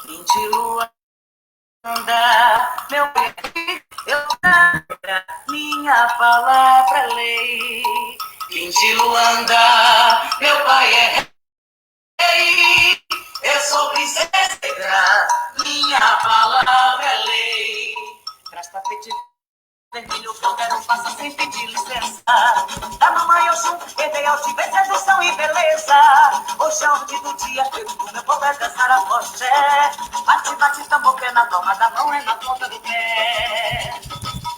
Fim de Luanda, meu bem, eu trago minha palavra é lei. Fim de Luanda, meu pai é rei, eu sou princesa negra, minha palavra é lei. Traz tapete vermelho que eu quero passar sem pedir licença. Da mamãe Oxum, herdei altivez, sedução e beleza. Hoje é ordem do dia, eu digo meu povo é dançar a foché. Bate, bate, tambor, pé na palma da mão, é na ponta do pé.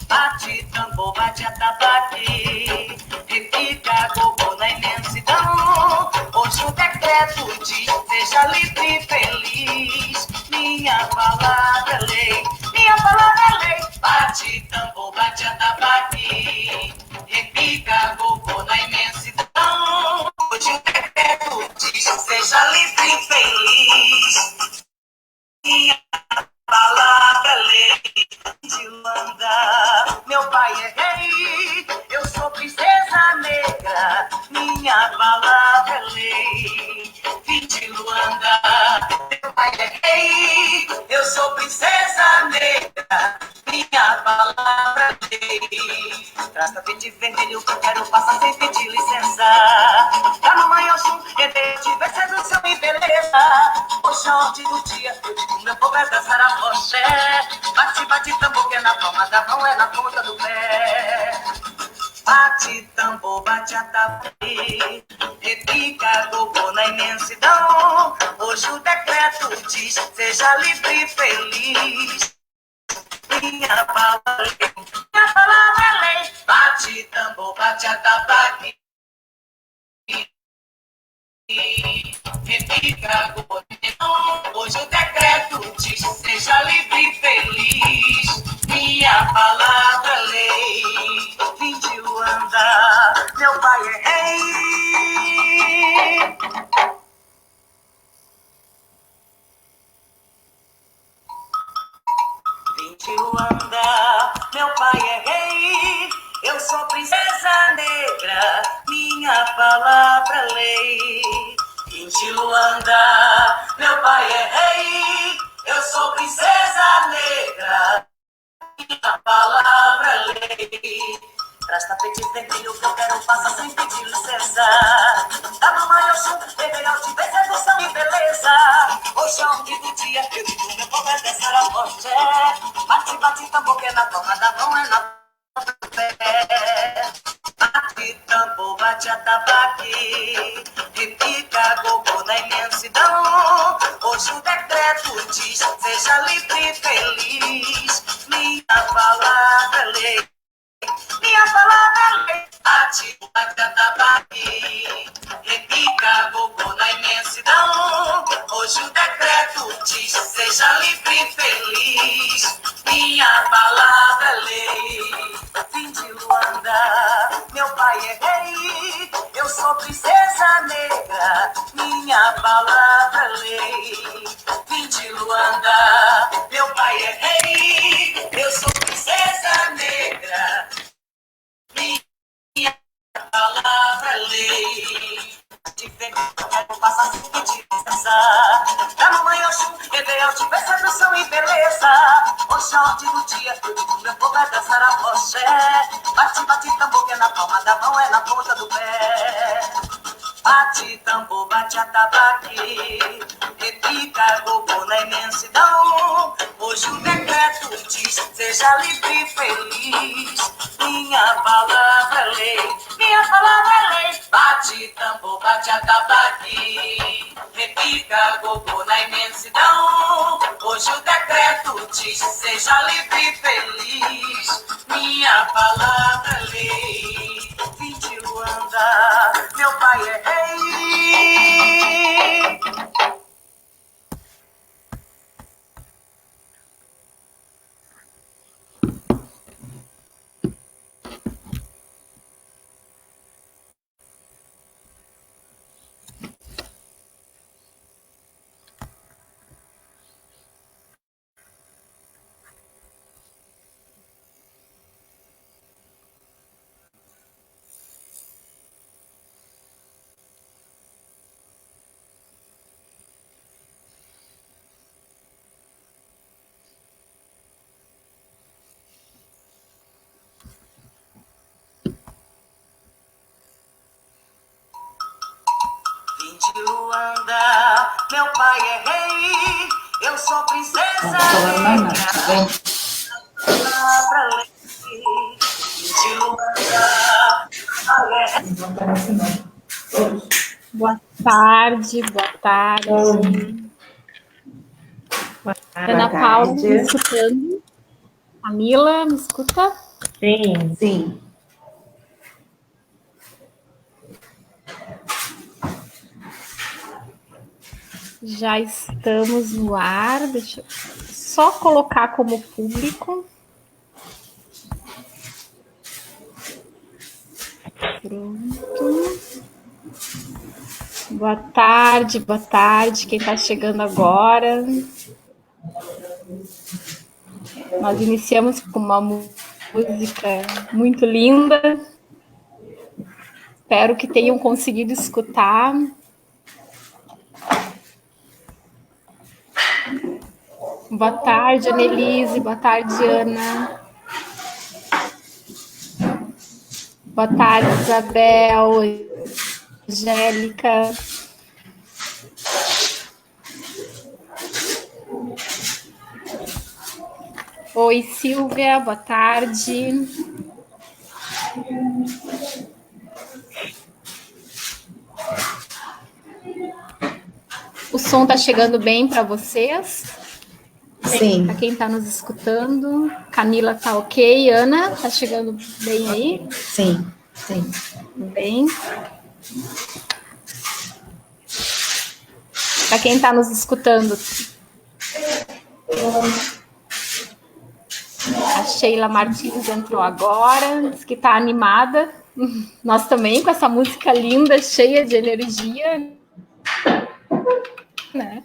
Bate, tambor, bate, atabaque. Repica, gogô na imensidão. Hoje o decreto diz, seja livre e feliz. Minha palavra é lei, minha palavra é lei. Bate, tambor, bate, atabaque. Repica, gogô na imensidão. Hoje o decreto diz, seja livre e feliz. Minha palavra é lei. De Luanda, meu pai é rei, eu sou princesa negra, minha palavra é lei. Vim de Luanda, meu pai é rei, eu sou princesa negra, minha palavra é lei. Traz tapete vermelho que eu quero passar sem pedir licença. Da mamãe Oxum, herdei de sedução e beleza. Hoje é ordem do dia, eu digo meu povo é dançar a foché. Bate, bate, tambor, que é na palma da mão, é na ponta do pé. Bate, tambor, bate, atabaque. Repica, gogô na imensidão. Hoje o decreto diz, seja livre e feliz. Minha palavra é lei, minha palavra é lei. Bate, tambor, bate, atabaque. Repica, gogô na imensidão. Hoje o decreto diz, seja livre e feliz. Minha palavra é lei. Vim de Luanda, meu pai é rei. Vim de Luanda, meu pai é rei. Eu sou princesa negra, minha palavra é lei. Vim de Luanda, meu pai é rei. Eu sou princesa negra, minha palavra é lei. Traz tapete vermelho que eu quero passar sem pedir licença. Da mamãe Oxum, herdei altivez, sedução e beleza. Hoje é ordem do dia, eu digo meu povo é dançar a foché. Bate, bate, tambor, que é na palma da mão, é na ponta do pé. Bate, tambor, bate, atabaque. Repica, gogô na imensidão. Hoje o decreto diz, seja livre e feliz. Minha palavra é lei, minha palavra é lei. Bate, bate, atabaque. Repica, gogô na imensidão. Hoje o decreto diz, seja livre e feliz. Minha palavra é lei. Vim de Luanda, meu pai é rei. Eu sou princesa negra, minha palavra é lei. Vim de Luanda, meu pai é rei. Eu sou princesa negra, minha palavra é lei. De vermelho, quero passar sem pedir licença. Da mamãe Oxum, herdei altivez, sedução e beleza. Hoje é ordem do dia, eu digo meu povo é dançar a foché. Bate, bate, tambor, que é na palma da mão, é na ponta do pé. Bate, tambor, bate, atabaque. Repica, gogô na imensidão. Hoje o decreto diz, seja livre e feliz. Minha palavra é lei, minha palavra é lei. Bate, tambor, bate, atabaque. Repica, gogô na imensidão. Hoje o decreto diz, seja livre e feliz. Minha palavra é lei. Vim de Luanda, meu pai é rei. pra lei. De Luanda, Boa tarde, boa tarde. Ana Paula, me escutando? Camila, me escuta? Sim. Sim. Já estamos no ar. Deixa eu só colocar como público. Pronto. Boa tarde, quem está chegando agora. Nós iniciamos com uma música muito linda. Espero que tenham conseguido escutar. Boa tarde, Annelise. Boa tarde, Ana. Boa tarde, Isabel, Angélica. Oi, Silvia. Boa tarde. O som está chegando bem para vocês? Sim. Para quem está nos escutando. Camila está ok. Ana, está chegando bem aí? Sim, sim. Bem. Para quem está nos escutando. A Sheila Martins entrou agora, diz que está animada. Nós também, com essa música linda, cheia de energia. Né?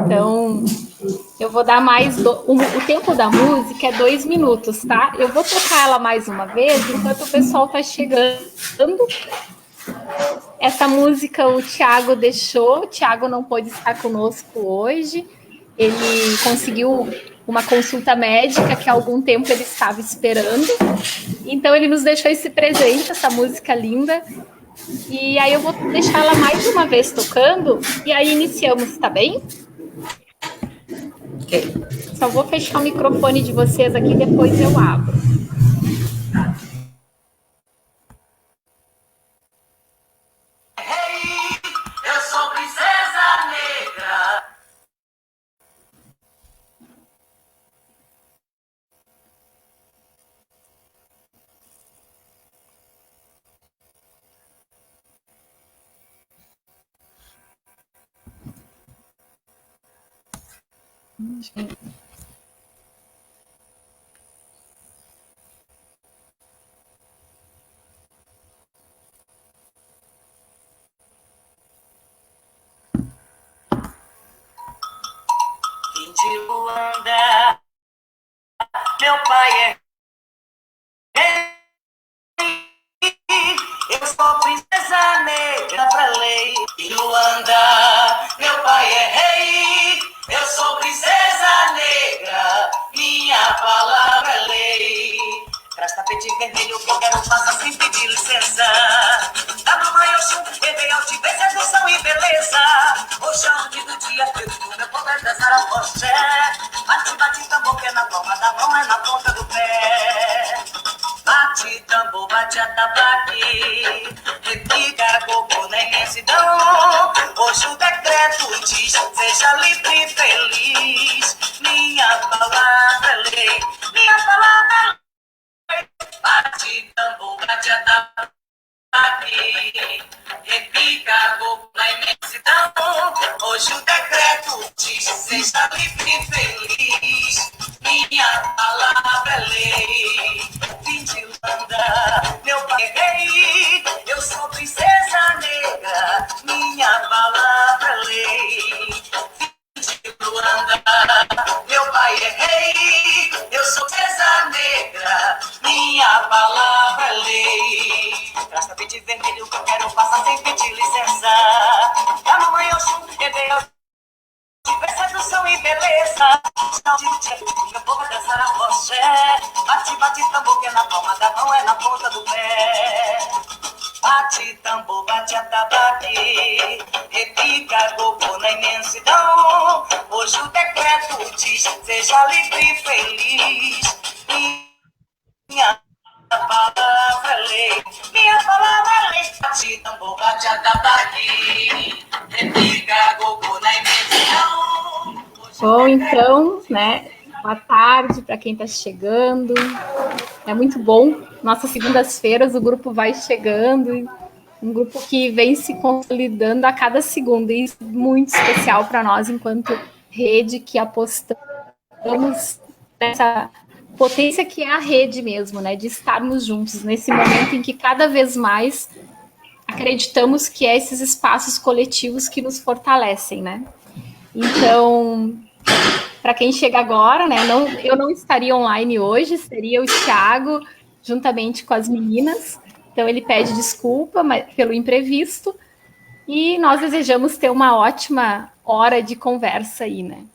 Então, eu vou dar mais... O tempo da música é 2 minutos, tá? Eu vou tocar ela mais uma vez, enquanto o pessoal está chegando. Essa música o Thiago deixou. O Thiago não pôde estar conosco hoje. Ele conseguiu uma consulta médica que há algum tempo ele estava esperando. Então, ele nos deixou esse presente, essa música linda. E aí eu vou deixar ela mais uma vez tocando e aí iniciamos, tá bem? Ok. Só vou fechar o microfone de vocês aqui, depois eu abro. Rei, eu sou princesa negra. Vim de Luanda, meu pai é rei. Eu sou princesa negra pra lei. Em Luanda, meu pai é rei. Eu sou princesa negra, minha palavra é lei. Traz tapete vermelho que eu quero passar sem pedir licença. Da mamãe Oxum, levei altivez, sedução e beleza. Oxão que do dia preto, meu poder dançar a foché. Bate, bate, tambor que é na palma da mão, é na ponta do pé. Bate tambor, bate atabaque, repica coco na imensidão. Hoje o decreto diz, seja livre e feliz. Minha palavra é lei, minha palavra é lei. Bate tambor, bate atabaque, repica coco na imensidão. Hoje o decreto diz, seja livre e feliz. Minha palavra é lei. Vim de Luanda, meu pai é rei. Eu sou princesa negra, minha palavra é lei. Vim de Luanda, meu pai é rei. Eu sou princesa negra, minha palavra é lei. Traz tapete vermelho que eu quero passar sem pedir licença. Da mamãe Oxum, sedução e beleza. Meu povo é dançar a axé. Bate, bate tambor, que é na palma da mão, é na ponta do pé. Bate tambor, bate atabaque, repica gogô na imensidão. Hoje o decreto diz, seja livre e feliz. Minha palavra é lei, minha palavra é lei. Bate tambor, bate atabaque, repica gogô na imensidão. Bom, então, né? Boa tarde para quem está chegando. É muito bom. Nossas segundas-feiras o grupo vai chegando, um grupo que vem se consolidando a cada segundo. E isso é muito especial para nós, enquanto rede, que apostamos nessa potência que é a rede mesmo, né? De estarmos juntos nesse momento em que cada vez mais acreditamos que é esses espaços coletivos que nos fortalecem, né? Então, para quem chega agora, né? Eu não estaria online hoje, seria o Thiago, juntamente com as meninas. Então, ele pede desculpa pelo imprevisto e nós desejamos ter uma ótima hora de conversa aí, né?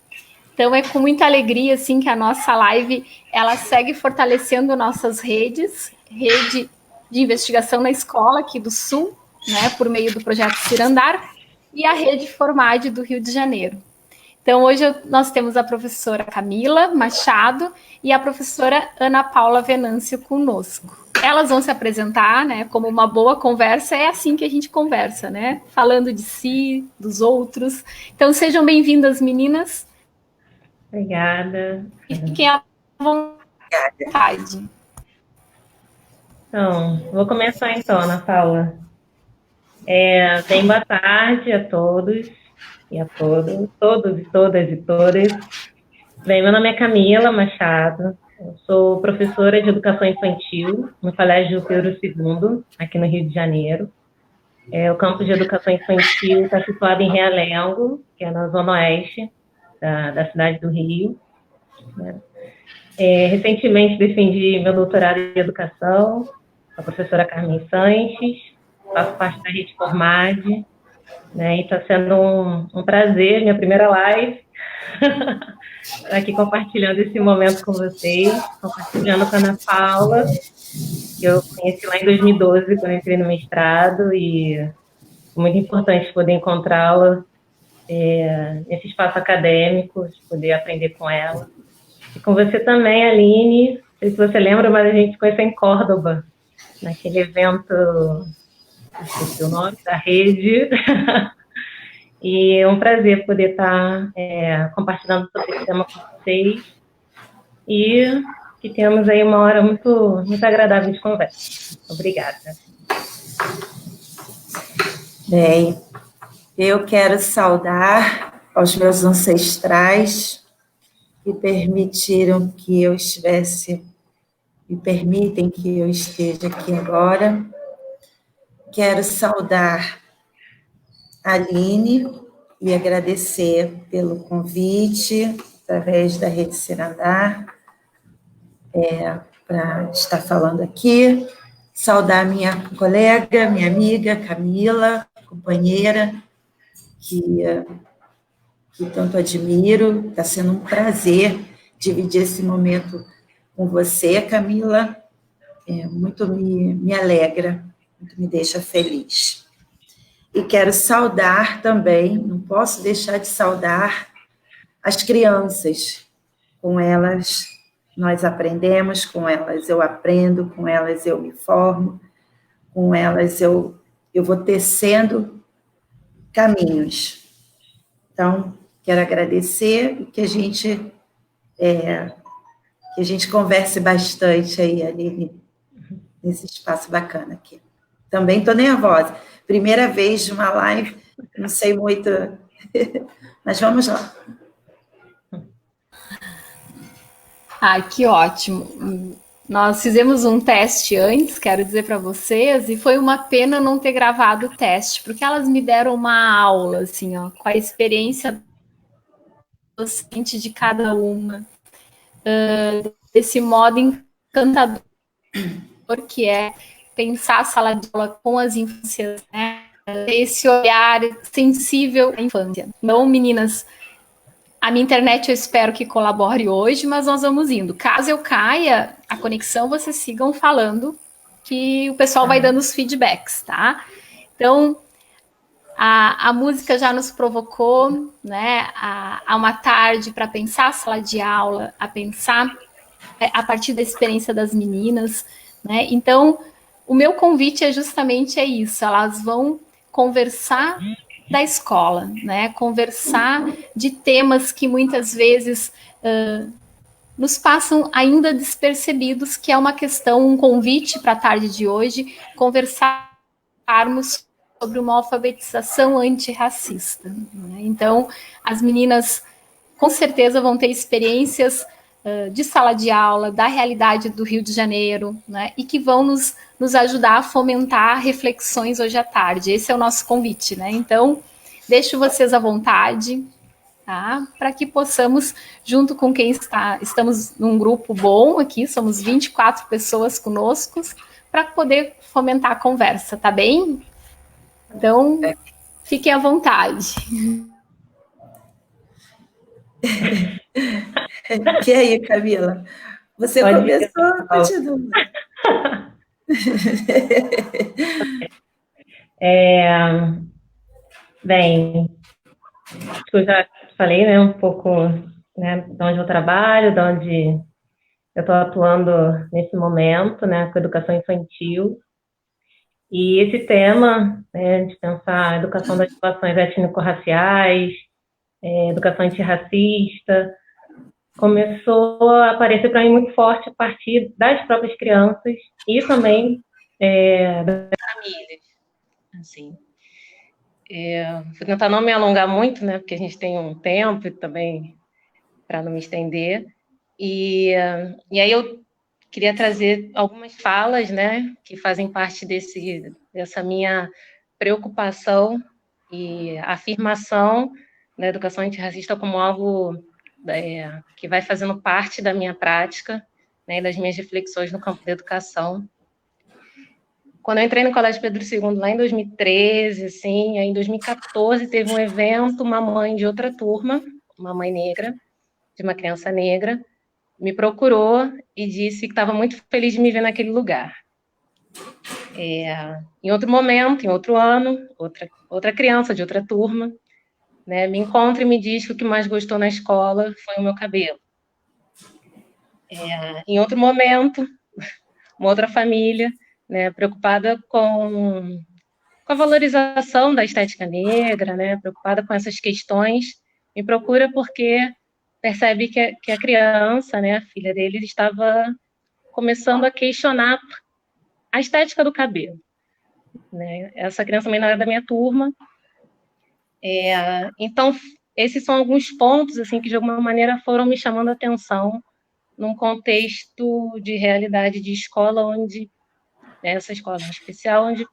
Então, é com muita alegria, assim, que a nossa live, ela segue fortalecendo nossas redes, rede de investigação na escola aqui do Sul, né? Por meio do projeto Cirandar, e a rede Formade do Rio de Janeiro. Então, hoje nós temos a professora Camila Machado e a professora Ana Paula Venâncio conosco. Elas vão se apresentar, né, como uma boa conversa, é assim que a gente conversa, né, falando de si, dos outros. Então, sejam bem-vindas, meninas. Obrigada. E fiquem à vontade. Então, vou começar então, Ana Paula. Bem, boa tarde a todos e a todos e todas e todas. Bem, meu nome é Camila Machado, eu sou professora de Educação Infantil no Colégio Pedro II, aqui no Rio de Janeiro. O campus de Educação Infantil está situado em Realengo, que é na zona oeste da cidade do Rio. Recentemente defendi meu doutorado em Educação, com a professora Carmen Sanches, faço parte da rede Formade, né, e está sendo um prazer, minha primeira live, estar aqui compartilhando esse momento com vocês, compartilhando com a Ana Paula, que eu conheci lá em 2012, quando entrei no mestrado, e foi muito importante poder encontrá-la nesse espaço acadêmico, de poder aprender com ela. E com você também, Aline, não sei se você lembra, mas a gente se conheceu em Córdoba, naquele evento, esqueci o nome, da rede. E é um prazer poder estar compartilhando sobre esse tema com vocês. E que temos aí uma hora muito, muito agradável de conversa. Obrigada. Bem, eu quero saudar aos meus ancestrais que permitiram que eu estivesse, me permitem que eu esteja aqui agora. Quero saudar a Aline e agradecer pelo convite, através da Rede Cirandar, para estar falando aqui. Saudar minha colega, minha amiga Camila, companheira, que tanto admiro. Está sendo um prazer dividir esse momento com você, Camila. Muito me alegra, muito me deixa feliz. E quero saudar também, não posso deixar de saudar as crianças. Com elas nós aprendemos, com elas eu aprendo, com elas eu me formo, com elas eu vou tecendo caminhos. Então, quero agradecer e que a gente converse bastante aí, Aline, nesse espaço bacana aqui. Também estou nervosa. Primeira vez de uma live, não sei muito, mas vamos lá. Ai, que ótimo. Nós fizemos um teste antes, quero dizer para vocês, e foi uma pena não ter gravado o teste, porque elas me deram uma aula, assim, ó, com a experiência docente de cada uma, desse modo encantador que é pensar a sala de aula com as infâncias, né? Esse olhar sensível à infância. Então, meninas, A minha internet eu espero que colabore hoje, mas nós vamos indo. Caso eu caia a conexão, vocês sigam falando que o pessoal vai dando os feedbacks, tá? Então, a música já nos provocou, né, a uma tarde para pensar a sala de aula, a pensar a partir da experiência das meninas, né? Então, o meu convite é justamente isso, elas vão conversar da escola, né? Conversar de temas que muitas vezes nos passam ainda despercebidos, que é uma questão, um convite para a tarde de hoje, conversarmos sobre uma alfabetização antirracista, né? Então, as meninas com certeza vão ter experiências de sala de aula, da realidade do Rio de Janeiro, né? E que vão nos ajudar a fomentar reflexões hoje à tarde. Esse é o nosso convite, né? Então, deixo vocês à vontade, tá? Para que possamos, junto com quem estamos num grupo bom aqui, somos 24 pessoas conosco, para poder fomentar a conversa, tá bem? Então, fiquem à vontade. Que aí, Camila? Você Pode começou, continua. Bem, acho que eu já falei, né, um pouco, né, de onde eu trabalho, de onde eu estou atuando nesse momento, né, com educação infantil. E esse tema, né, de pensar a educação das relações étnico-raciais, educação antirracista, começou a aparecer para mim muito forte a partir das próprias crianças e também das famílias, assim. Vou tentar não me alongar muito, né, porque a gente tem um tempo e também para não me estender. E aí eu queria trazer algumas falas, né, que fazem parte dessa minha preocupação e afirmação da educação antirracista como algo que vai fazendo parte da minha prática, né, das minhas reflexões no campo da educação. Quando eu entrei no Colégio Pedro II, lá em 2013, assim, aí em 2014 teve um evento, uma mãe de outra turma, uma mãe negra, de uma criança negra, me procurou e disse que estava muito feliz de me ver naquele lugar. Em outro momento, em outro ano, outra criança de outra turma, né, me encontra e me diz que o que mais gostou na escola foi o meu cabelo. Em outro momento, uma outra família, né, preocupada com a valorização da estética negra, né, preocupada com essas questões, me procura porque percebe que a criança, né, a filha dele, estava começando a questionar a estética do cabelo. Né? Essa criança também não era da minha turma. Então, esses são alguns pontos assim que, de alguma maneira, foram me chamando a atenção num contexto de realidade de escola, onde, essa escola em especial, onde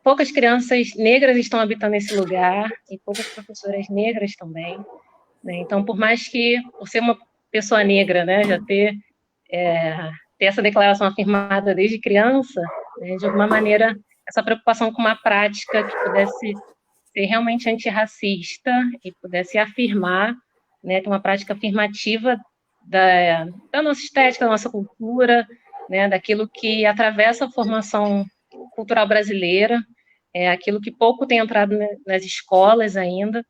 poucas crianças negras estão habitando esse lugar e poucas professoras negras também. Né? Então, por mais que, por ser uma pessoa negra, né, já ter essa declaração afirmada desde criança, né, de alguma maneira, essa preocupação com uma prática que pudesse ser realmente antirracista e pudesse afirmar, né, uma prática afirmativa da nossa estética, da nossa cultura, né, daquilo que atravessa a formação cultural brasileira, aquilo que pouco tem entrado nas escolas ainda,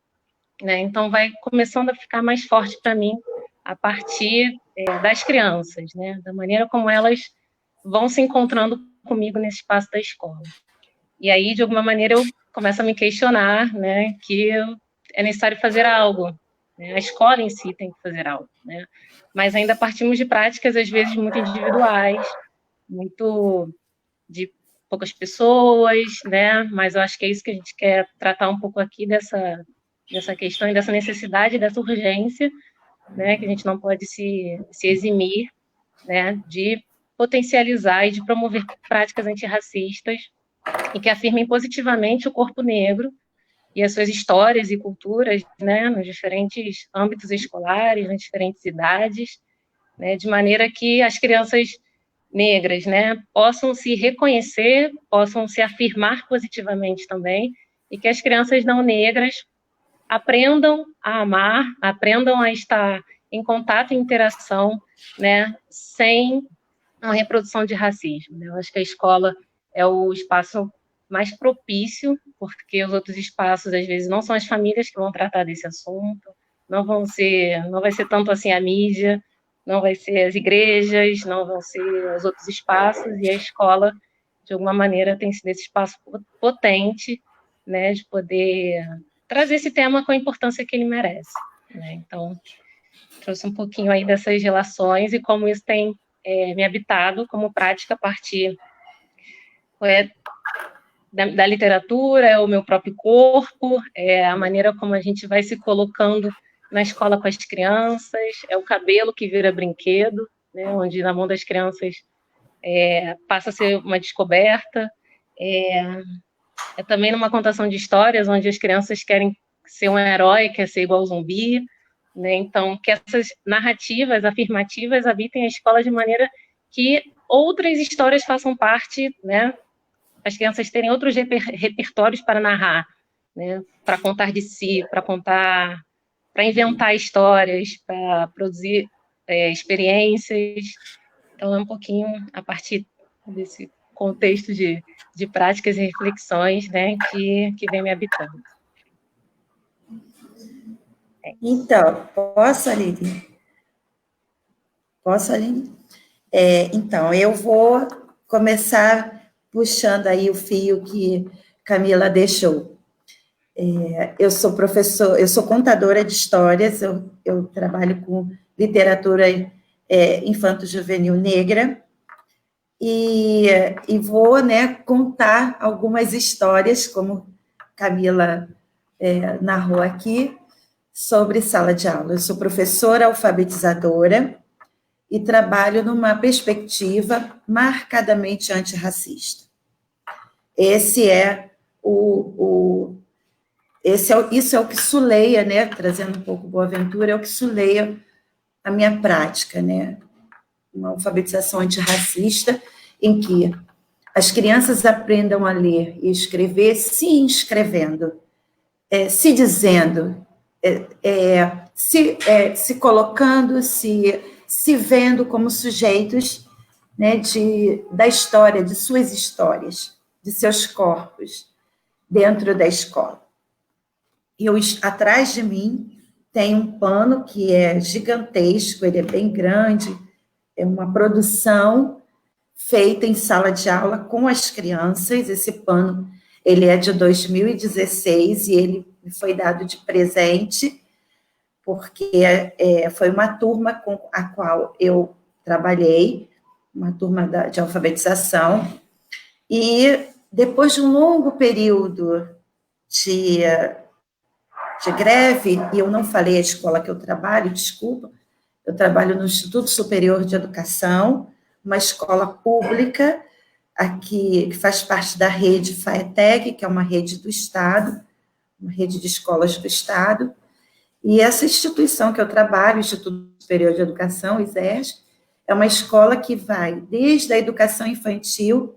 né, então vai começando a ficar mais forte para mim a partir das crianças, né, da maneira como elas vão se encontrando comigo nesse espaço da escola. E aí, de alguma maneira, eu começo a me questionar, né, que é necessário fazer algo, né, a escola em si tem que fazer algo, né, mas ainda partimos de práticas, às vezes, muito individuais, muito de poucas pessoas, né, mas eu acho que é isso que a gente quer tratar um pouco aqui dessa questão e dessa necessidade, dessa urgência, né, que a gente não pode se eximir, né, de potencializar e de promover práticas antirracistas e que afirmem positivamente o corpo negro e as suas histórias e culturas, né, nos diferentes âmbitos escolares, nas diferentes idades, né, de maneira que as crianças negras, né, possam se reconhecer, possam se afirmar positivamente também, e que as crianças não negras aprendam a amar, aprendam a estar em contato e interação, né, sem uma reprodução de racismo. Eu acho que a escola é o espaço mais propício, porque os outros espaços, às vezes, não são as famílias que vão tratar desse assunto, não vai ser tanto assim a mídia, não vai ser as igrejas, não vão ser os outros espaços, e a escola, de alguma maneira, tem sido esse espaço potente, né, de poder trazer esse tema com a importância que ele merece, né? Então, trouxe um pouquinho aí dessas relações e como isso tem me habitado como prática a partir da literatura, é o meu próprio corpo, é a maneira como a gente vai se colocando na escola com as crianças, é o cabelo que vira brinquedo, né, onde na mão das crianças passa a ser uma descoberta, é também numa contação de histórias, onde as crianças querem ser um herói, quer ser igual ao zumbi, né? Então, que essas narrativas afirmativas habitem a escola de maneira que outras histórias façam parte, né? As crianças terem outros repertórios para narrar, né? Para contar de si, para inventar histórias, para produzir experiências. Então, é um pouquinho a partir desse contexto de práticas e reflexões, né, que vem me habitando. Então, posso, Aline? Posso, Aline? Então, eu vou começar puxando aí o fio que Camila deixou. Eu sou contadora de histórias, eu trabalho com literatura infanto-juvenil negra, e vou, né, contar algumas histórias, como Camila narrou aqui, sobre sala de aula. Eu sou professora alfabetizadora e trabalho numa perspectiva marcadamente antirracista. Isso é o que suleia, né, trazendo um pouco Boaventura, é o que suleia a minha prática, né, uma alfabetização antirracista, em que as crianças aprendam a ler e escrever se inscrevendo, se dizendo, se colocando, se vendo como sujeitos, né, da história, de suas histórias, de seus corpos, dentro da escola. Atrás de mim tem um pano que é gigantesco, ele é bem grande, é uma produção feita em sala de aula com as crianças. Esse pano, ele é de 2016 e ele me foi dado de presente, porque foi uma turma com a qual eu trabalhei, uma turma de alfabetização, e depois de um longo período de greve, e eu não falei a escola que eu trabalho, desculpa, eu trabalho no Instituto Superior de Educação, uma escola pública, aqui, que faz parte da rede FAETEC, que é uma rede do Estado, uma rede de escolas do Estado, e essa instituição que eu trabalho, o Instituto Superior de Educação, ISERJ, é uma escola que vai desde a educação infantil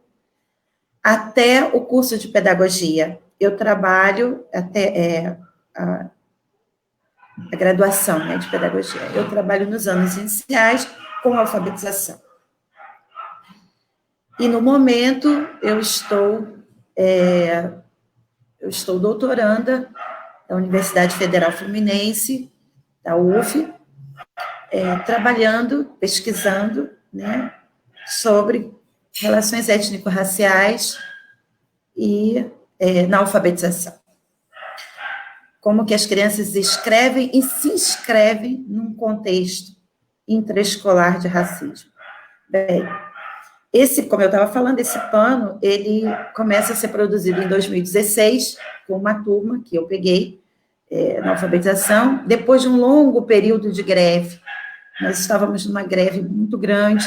até o curso de pedagogia. Eu trabalho até a graduação, né, de pedagogia. Eu trabalho nos anos iniciais com alfabetização. E, no momento, eu estou doutoranda da Universidade Federal Fluminense, da UF, trabalhando, pesquisando, né, sobre relações étnico-raciais e na alfabetização. Como que as crianças escrevem e se inscrevem num contexto intraescolar de racismo. Bem, como eu estava falando, esse pano, ele começa a ser produzido em 2016, com uma turma que eu peguei na alfabetização, depois de um longo período de greve. Nós estávamos numa greve muito grande,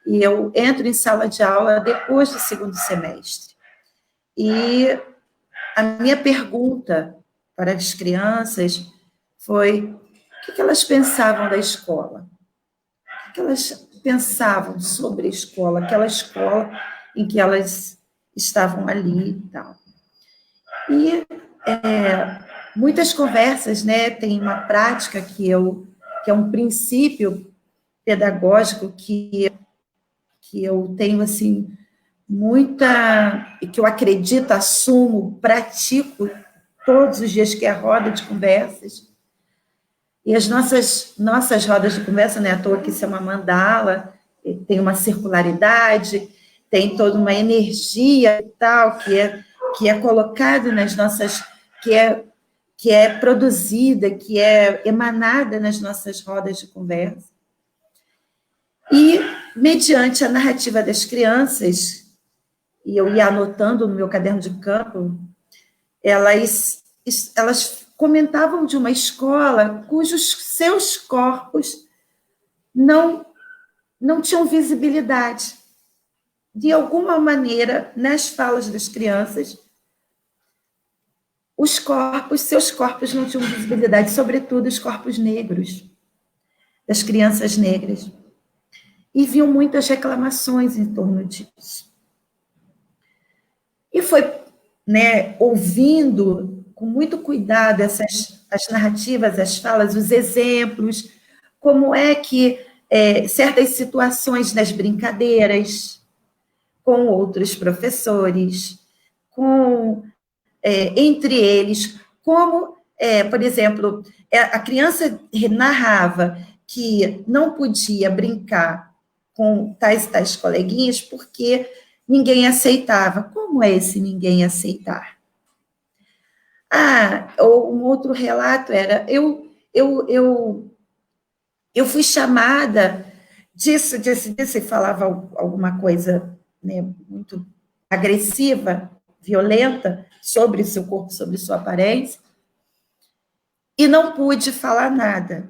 e eu entro em sala de aula depois do segundo semestre. E a minha pergunta para as crianças foi o que elas pensavam da escola, o que elas pensavam sobre a escola, aquela escola em que elas estavam ali e tal. E muitas conversas, né? Tem uma prática que é um princípio pedagógico que eu tenho, assim, muita, que eu acredito, assumo, pratico todos os dias, que é a roda de conversas. E as nossas rodas de conversa, não é à toa que isso é uma mandala, tem uma circularidade, tem toda uma energia e tal, que é colocada nas nossas, que é produzida, que é emanada nas nossas rodas de conversa. E, mediante a narrativa das crianças, e eu ia anotando no meu caderno de campo, elas comentavam de uma escola cujos seus corpos não tinham visibilidade. De alguma maneira, nas falas das crianças, seus corpos não tinham visibilidade, sobretudo os corpos negros, das crianças negras. E viam muitas reclamações em torno disso. E foi, né, ouvindo com muito cuidado as narrativas, as falas, os exemplos, como é que certas situações das brincadeiras com outros professores, entre eles, como, por exemplo, a criança narrava que não podia brincar com tais coleguinhas porque ninguém aceitava. Como é esse ninguém aceitar? Ou um outro relato era, eu fui chamada disso, e falava alguma coisa, né, muito agressiva, violenta, sobre seu corpo, sobre sua aparência, e não pude falar nada.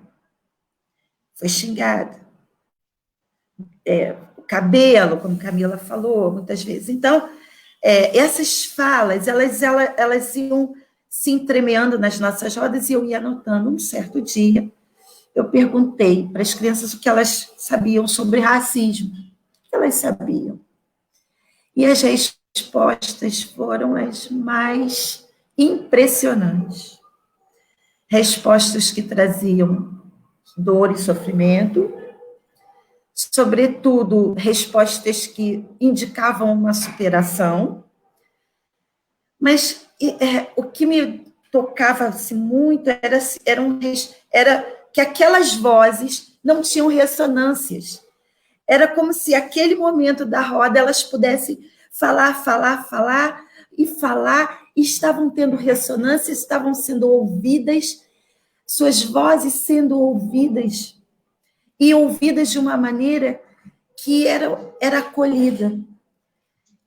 Foi xingada. O cabelo, como Camila falou, muitas vezes. Então, essas falas, elas iam se entremeando nas nossas rodas e eu ia anotando. Um certo dia, eu perguntei para as crianças o que elas sabiam sobre racismo. O que elas sabiam? E as respostas foram as mais impressionantes. Respostas que traziam dor e sofrimento, sobretudo respostas que indicavam uma superação, mas o que me tocava assim, muito era que aquelas vozes não tinham ressonâncias. Era como se aquele momento da roda elas pudessem falar, e estavam tendo ressonância, estavam sendo ouvidas, suas vozes sendo ouvidas, e ouvidas de uma maneira que era acolhida.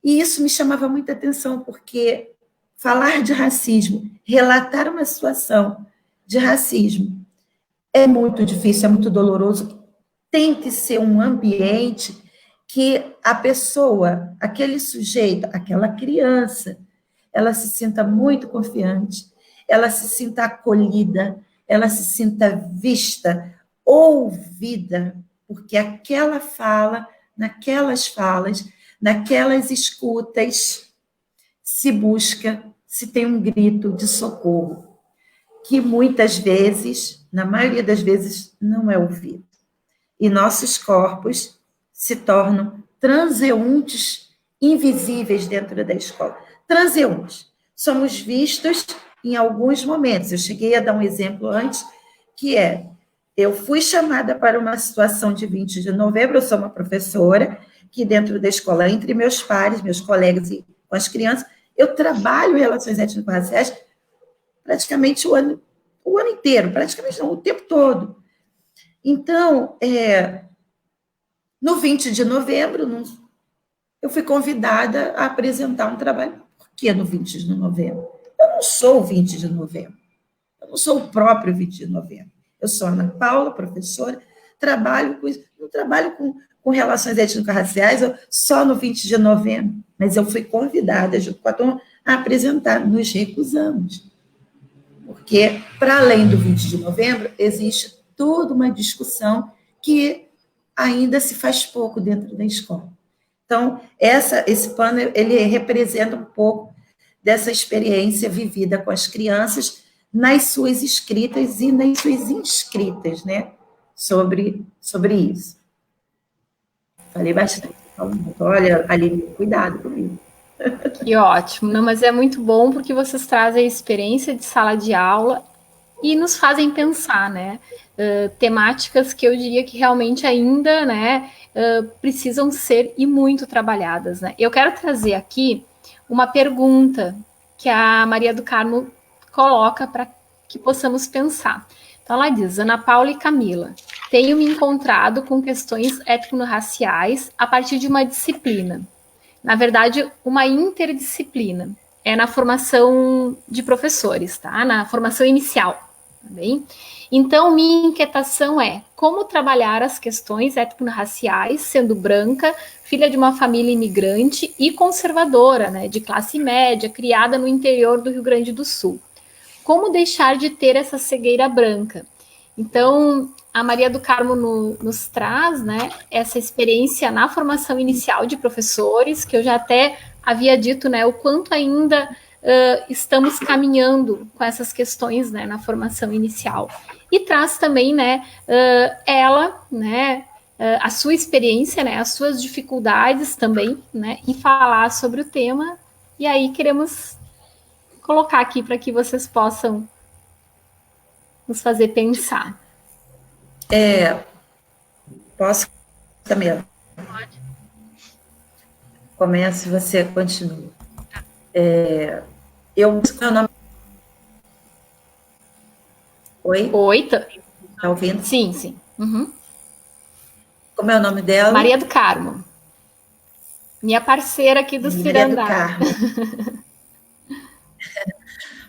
E isso me chamava muita atenção, porque falar de racismo, relatar uma situação de racismo, é muito difícil, é muito doloroso. Tem que ser um ambiente que a pessoa, aquele sujeito, aquela criança, ela se sinta muito confiante, ela se sinta acolhida, ela se sinta vista, ouvida, porque aquela fala, naquelas falas, naquelas escutas, se busca, se tem um grito de socorro, que muitas vezes, na maioria das vezes, não é ouvido. E nossos corpos se tornam transeuntes invisíveis dentro da escola. Transeuntes. Somos vistos em alguns momentos. Eu cheguei a dar um exemplo antes, que eu fui chamada para uma situação de 20 de novembro, eu sou uma professora, que dentro da escola, entre meus pares, meus colegas e com as crianças, eu trabalho relações étnico-raciais praticamente o ano inteiro, praticamente não, o tempo todo. Então, no 20 de novembro, eu fui convidada a apresentar um trabalho. Por que no 20 de novembro? Eu não sou o 20 de novembro. Eu não sou o próprio 20 de novembro. Eu sou Ana Paula, professora, trabalho com isso. Não trabalho com relações étnico-raciais só no 20 de novembro, mas eu fui convidada, junto com a turma, a apresentar. Nos recusamos. Porque, para além do 20 de novembro, existe toda uma discussão que ainda se faz pouco dentro da escola. Então, esse pano, ele representa um pouco dessa experiência vivida com as crianças nas suas escritas e nas suas inscritas, né, sobre isso. Falei bastante. Olha, Aline, cuidado comigo. Que ótimo. Não, mas é muito bom porque vocês trazem a experiência de sala de aula e nos fazem pensar, né? Temáticas que eu diria que realmente ainda, né, precisam ser e muito trabalhadas, né? Eu quero trazer aqui uma pergunta que a Maria do Carmo coloca para que possamos pensar. Então, ela diz, Ana Paula e Camila, tenho me encontrado com questões étnico-raciais a partir de uma disciplina. Na verdade, uma interdisciplina. É na formação de professores, tá? Na formação inicial, tá bem? Então, minha inquietação é como trabalhar as questões étnico-raciais, sendo branca, filha de uma família imigrante e conservadora, né, de classe média, criada no interior do Rio Grande do Sul. Como deixar de ter essa cegueira branca? Então, a Maria do Carmo nos traz, né, essa experiência na formação inicial de professores, que eu já até havia dito, né, o quanto ainda estamos caminhando com essas questões, né, na formação inicial. E traz também, né, ela, né, a sua experiência, né, as suas dificuldades também, né, em falar sobre o tema. E aí queremos colocar aqui para que vocês possam nos fazer pensar. Posso, Camila? Pode. Comece, você continua. Meu nome... Oi? Oi, tá ouvindo? Sim, sim. Uhum. Como é o nome dela? Maria do Carmo. Minha parceira aqui do Cirandar. Maria do Carmo.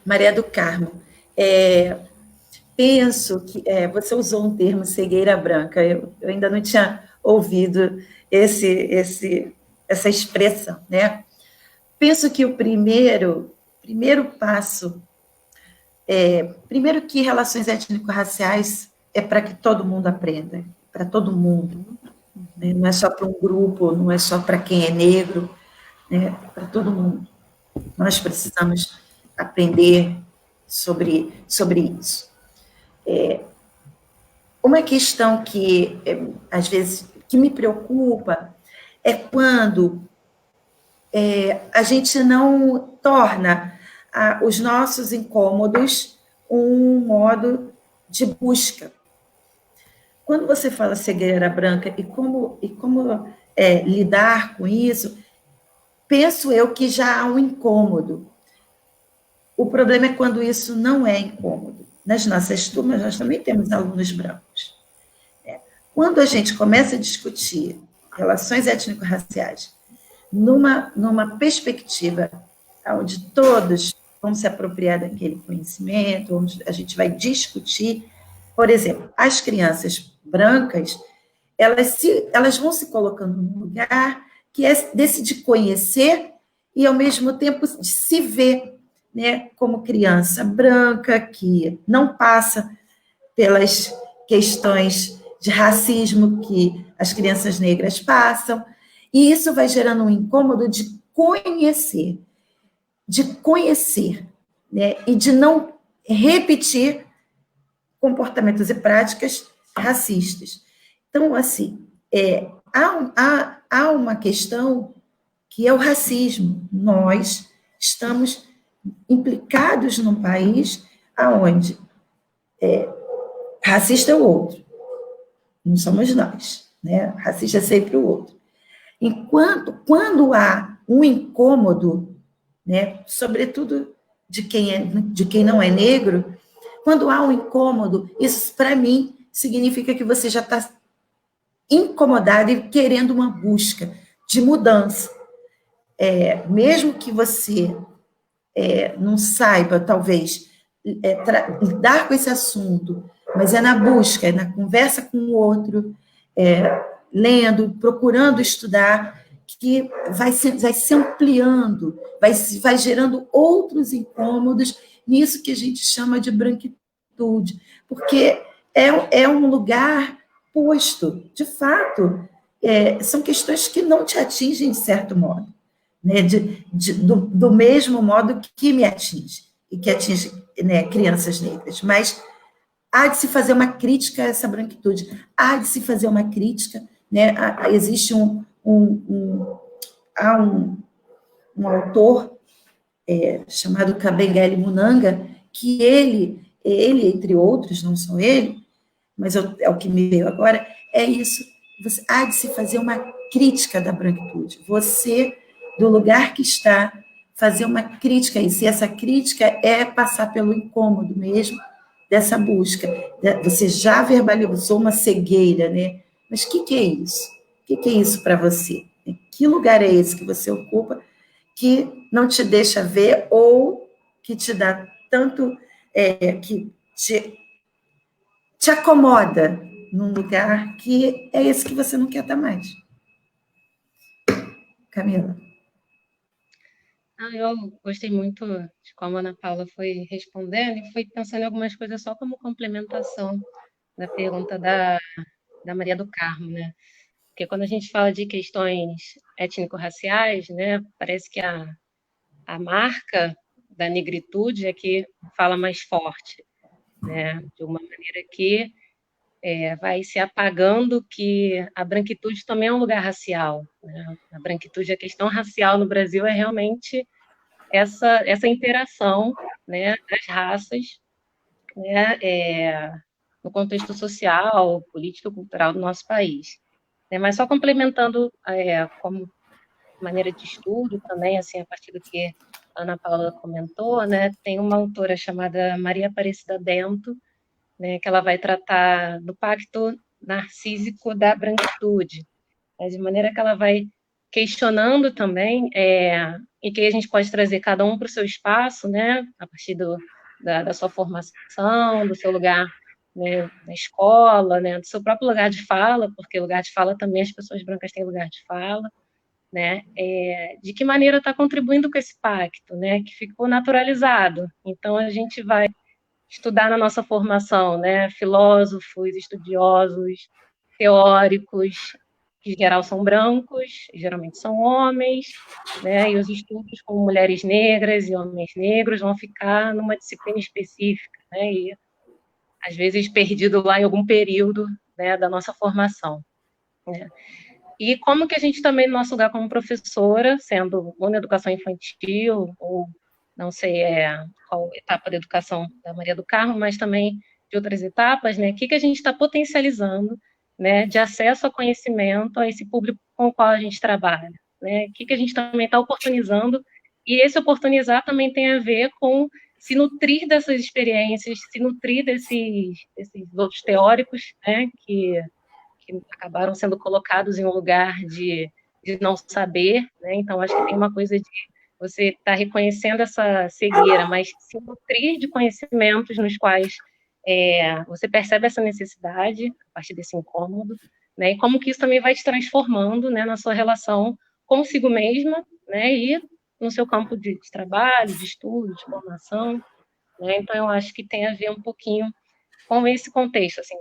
Maria do Carmo. Penso que você usou um termo cegueira branca. Eu ainda não tinha ouvido essa expressão, né? Penso que o primeiro passo primeiro que relações étnico-raciais é para que todo mundo aprenda, para todo mundo, né? Não é só para um grupo, não é só para quem é negro, né? Para todo mundo. Nós precisamos aprender sobre isso. Uma questão que, às vezes, que me preocupa é quando a gente não torna os nossos incômodos um modo de busca. Quando você fala cegueira branca e como lidar com isso, penso eu que já há um incômodo. O problema é quando isso não é incômodo. Nas nossas turmas, nós também temos alunos brancos. Quando a gente começa a discutir relações étnico-raciais numa perspectiva onde todos vão se apropriar daquele conhecimento, onde a gente vai discutir, por exemplo, as crianças brancas, elas vão se colocando num lugar que é desse de conhecer e, ao mesmo tempo, de se ver, né, como criança branca, que não passa pelas questões de racismo que as crianças negras passam, e isso vai gerando um incômodo de conhecer, né, e de não repetir comportamentos e práticas racistas. Então, assim, há uma questão que é o racismo. Nós estamos implicados num país onde racista é o outro, não somos nós, né? Racista é sempre o outro. Quando há um incômodo, né, sobretudo de quem não é negro, quando há um incômodo, isso, para mim, significa que você já está incomodado e querendo uma busca de mudança. Mesmo que você não saiba, talvez, lidar com esse assunto, mas é na busca, é na conversa com o outro, lendo, procurando estudar, que vai se ampliando, vai gerando outros incômodos, nisso que a gente chama de branquitude, porque é um lugar posto, de fato, são questões que não te atingem de certo modo, né, do mesmo modo que me atinge. e que atinge, né, crianças negras, mas há de se fazer uma crítica a essa branquitude, há de se fazer uma crítica, né, existe há um autor chamado Kabengele Munanga, que ele, entre outros, não só ele, mas é o que me veio agora, é isso, há de se fazer uma crítica da branquitude, você, do lugar que está, fazer uma crítica a isso, e essa crítica é passar pelo incômodo mesmo, dessa busca, você já verbalizou uma cegueira, né? Mas o que é isso? O que é isso para você? Que lugar é esse que você ocupa que não te deixa ver ou que te dá tanto, que te acomoda num lugar que é esse que você não quer estar mais? Camila. Eu gostei muito de como a Ana Paula foi respondendo e foi pensando em algumas coisas só como complementação da pergunta da Maria do Carmo, né? Porque quando a gente fala de questões étnico-raciais, né, parece que a marca da negritude é que fala mais forte, né? De uma maneira que vai se apagando que a branquitude também é um lugar racial, né? A branquitude, a questão racial no Brasil é realmente essa interação, né, das raças, né, no contexto social, político, cultural do nosso país. Mas só complementando como maneira de estudo também, assim, a partir do que a Ana Paula comentou, né, tem uma autora chamada Maria Aparecida Bento, né, que ela vai tratar do pacto narcísico da branquitude, de maneira que ela vai questionando também, e que a gente pode trazer cada um para o seu espaço, né, a partir da sua formação, do seu lugar, né, na escola, né, do seu próprio lugar de fala, porque lugar de fala também as pessoas brancas têm lugar de fala, né, de que maneira está contribuindo com esse pacto, né, que ficou naturalizado. Então, a gente vai estudar na nossa formação, né, filósofos, estudiosos, teóricos, que em geral são brancos, geralmente são homens, né, e os estudos com mulheres negras e homens negros vão ficar numa disciplina específica, né, e às vezes perdido lá em algum período, né, da nossa formação, né. E como que a gente também, no nosso lugar como professora, sendo ou na educação infantil, ou não sei qual etapa da educação da Maria do Carmo, mas também de outras etapas, né? O que a gente está potencializando, né, de acesso a conhecimento a esse público com o qual a gente trabalha, né? O que a gente também está oportunizando, e esse oportunizar também tem a ver com se nutrir dessas experiências, se nutrir desses outros teóricos, né, que acabaram sendo colocados em um lugar de não saber, né? Então, acho que tem uma coisa de você estar reconhecendo essa cegueira, mas se nutrir de conhecimentos nos quais você percebe essa necessidade, a partir desse incômodo, né? E como que isso também vai te transformando, né, na sua relação consigo mesma, né? E no seu campo de trabalho, de estudo, de formação, né? Então, eu acho que tem a ver um pouquinho com esse contexto, assim,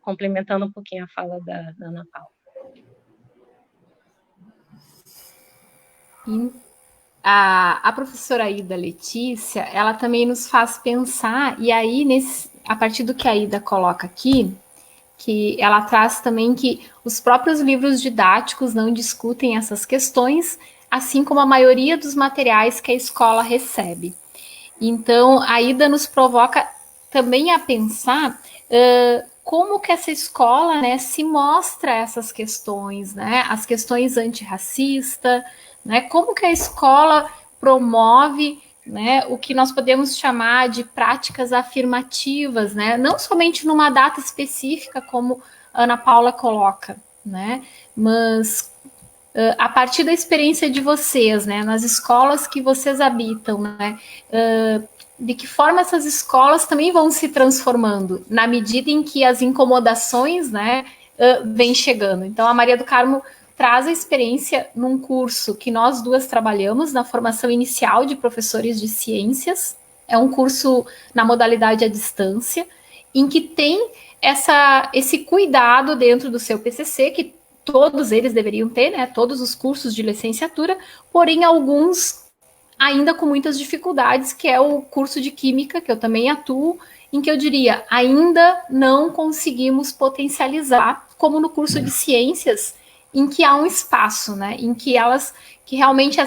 complementando um pouquinho a fala da Ana Paula. A professora Ida Letícia, ela também nos faz pensar, e aí, a partir do que a Ida coloca aqui, que ela traz também que os próprios livros didáticos não discutem essas questões, assim como a maioria dos materiais que a escola recebe. Então, a Ida nos provoca também a pensar como que essa escola, né, se mostra essas questões, né, as questões antirracistas, né, como que a escola promove, né, o que nós podemos chamar de práticas afirmativas, né, não somente numa data específica, como a Ana Paula coloca, né, mas a partir da experiência de vocês, né, nas escolas que vocês habitam, né, de que forma essas escolas também vão se transformando na medida em que as incomodações, né, vêm chegando. Então, a Maria do Carmo traz a experiência num curso que nós duas trabalhamos na formação inicial de professores de ciências. É um curso na modalidade à distância, em que tem esse cuidado dentro do seu PCC, que todos eles deveriam ter, né, todos os cursos de licenciatura, porém alguns ainda com muitas dificuldades, que é o curso de Química, que eu também atuo, em que eu diria, ainda não conseguimos potencializar, como no curso de Ciências, em que há um espaço, né? Em que que realmente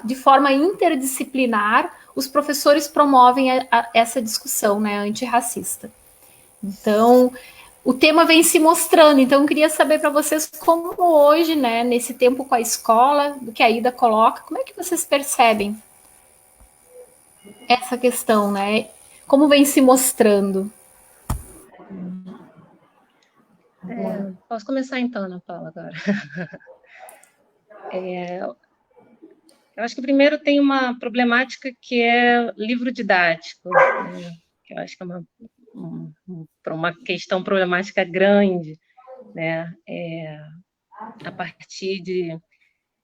de forma interdisciplinar, os professores promovem essa discussão, né, antirracista. Então, o tema vem se mostrando, então eu queria saber para vocês como hoje, né, nesse tempo com a escola, do que a Ida coloca, como é que vocês percebem essa questão, né? Como vem se mostrando? Posso começar então, Ana Paula, agora. Eu acho que primeiro tem uma problemática que é livro didático, né? Que eu acho que é uma questão problemática grande, né? A partir de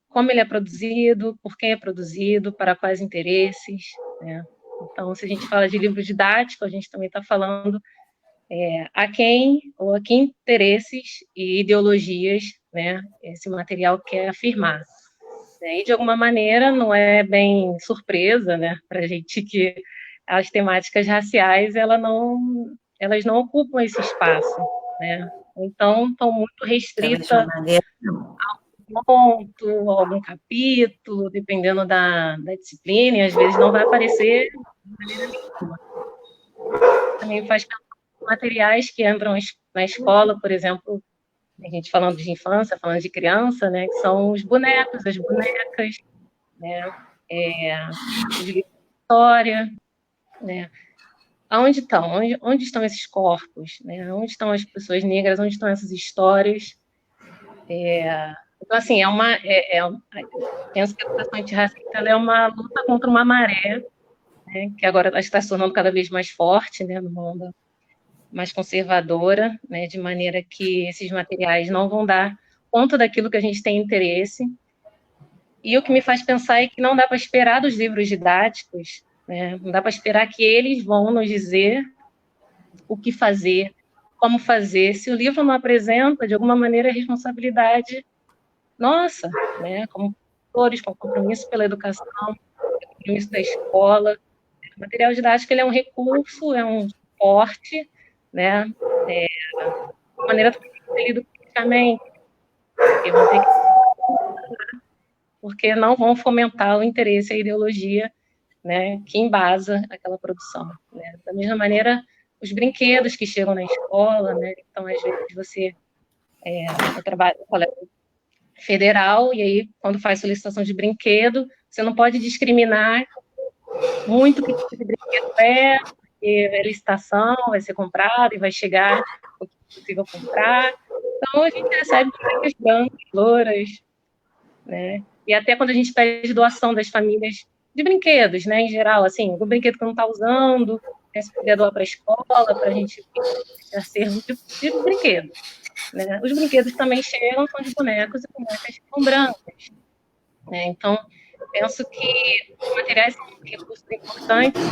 como ele é produzido, por quem é produzido, para quais interesses, né? Então, se a gente fala de livro didático, a gente também está falando a quem ou a que interesses e ideologias, né, esse material quer afirmar. E, de alguma maneira, não é bem surpresa, né, para a gente que as temáticas raciais elas não ocupam esse espaço, né? Então, estão muito restritas a algum ponto, algum capítulo, dependendo da disciplina, e às vezes não vai aparecer de maneira nenhuma. Também faz materiais que entram na escola, por exemplo, a gente falando de infância, falando de criança, né, que são os bonecos, as bonecas, né, os livros de história, né, aonde estão? Onde estão esses corpos, né, onde estão as pessoas negras, onde estão essas histórias? Então, assim, penso que a educação antirracista é uma luta contra uma maré, né, que agora está se tornando cada vez mais forte, né, no mundo mais conservadora, né, de maneira que esses materiais não vão dar conta daquilo que a gente tem interesse. E o que me faz pensar é que não dá para esperar dos livros didáticos, né, não dá para esperar que eles vão nos dizer o que fazer, como fazer, se o livro não apresenta, de alguma maneira, a responsabilidade nossa, né, como professores, com compromisso pela educação, compromisso da escola. O material didático ele é um recurso, é um suporte, né, de maneira que ser lido criticamente, porque não vão fomentar o interesse e a ideologia, né, que embasa aquela produção, né. Da mesma maneira, os brinquedos que chegam na escola, né, então, às vezes, você eu trabalho no colégio federal, e aí, quando faz solicitação de brinquedo, você não pode discriminar muito o que esse brinquedo porque é licitação, vai ser comprado e vai chegar o que é possível comprar. Então, a gente recebe bonecas brancas, louras, né? E até quando a gente pede doação das famílias de brinquedos, né, em geral, assim, o brinquedo que não está usando, né, se puder doar para a escola, para a gente acervo de brinquedo. Né? Os brinquedos também chegam, são de bonecos e bonecas que são brancas. Né? Então, penso que os materiais são recursos importantes,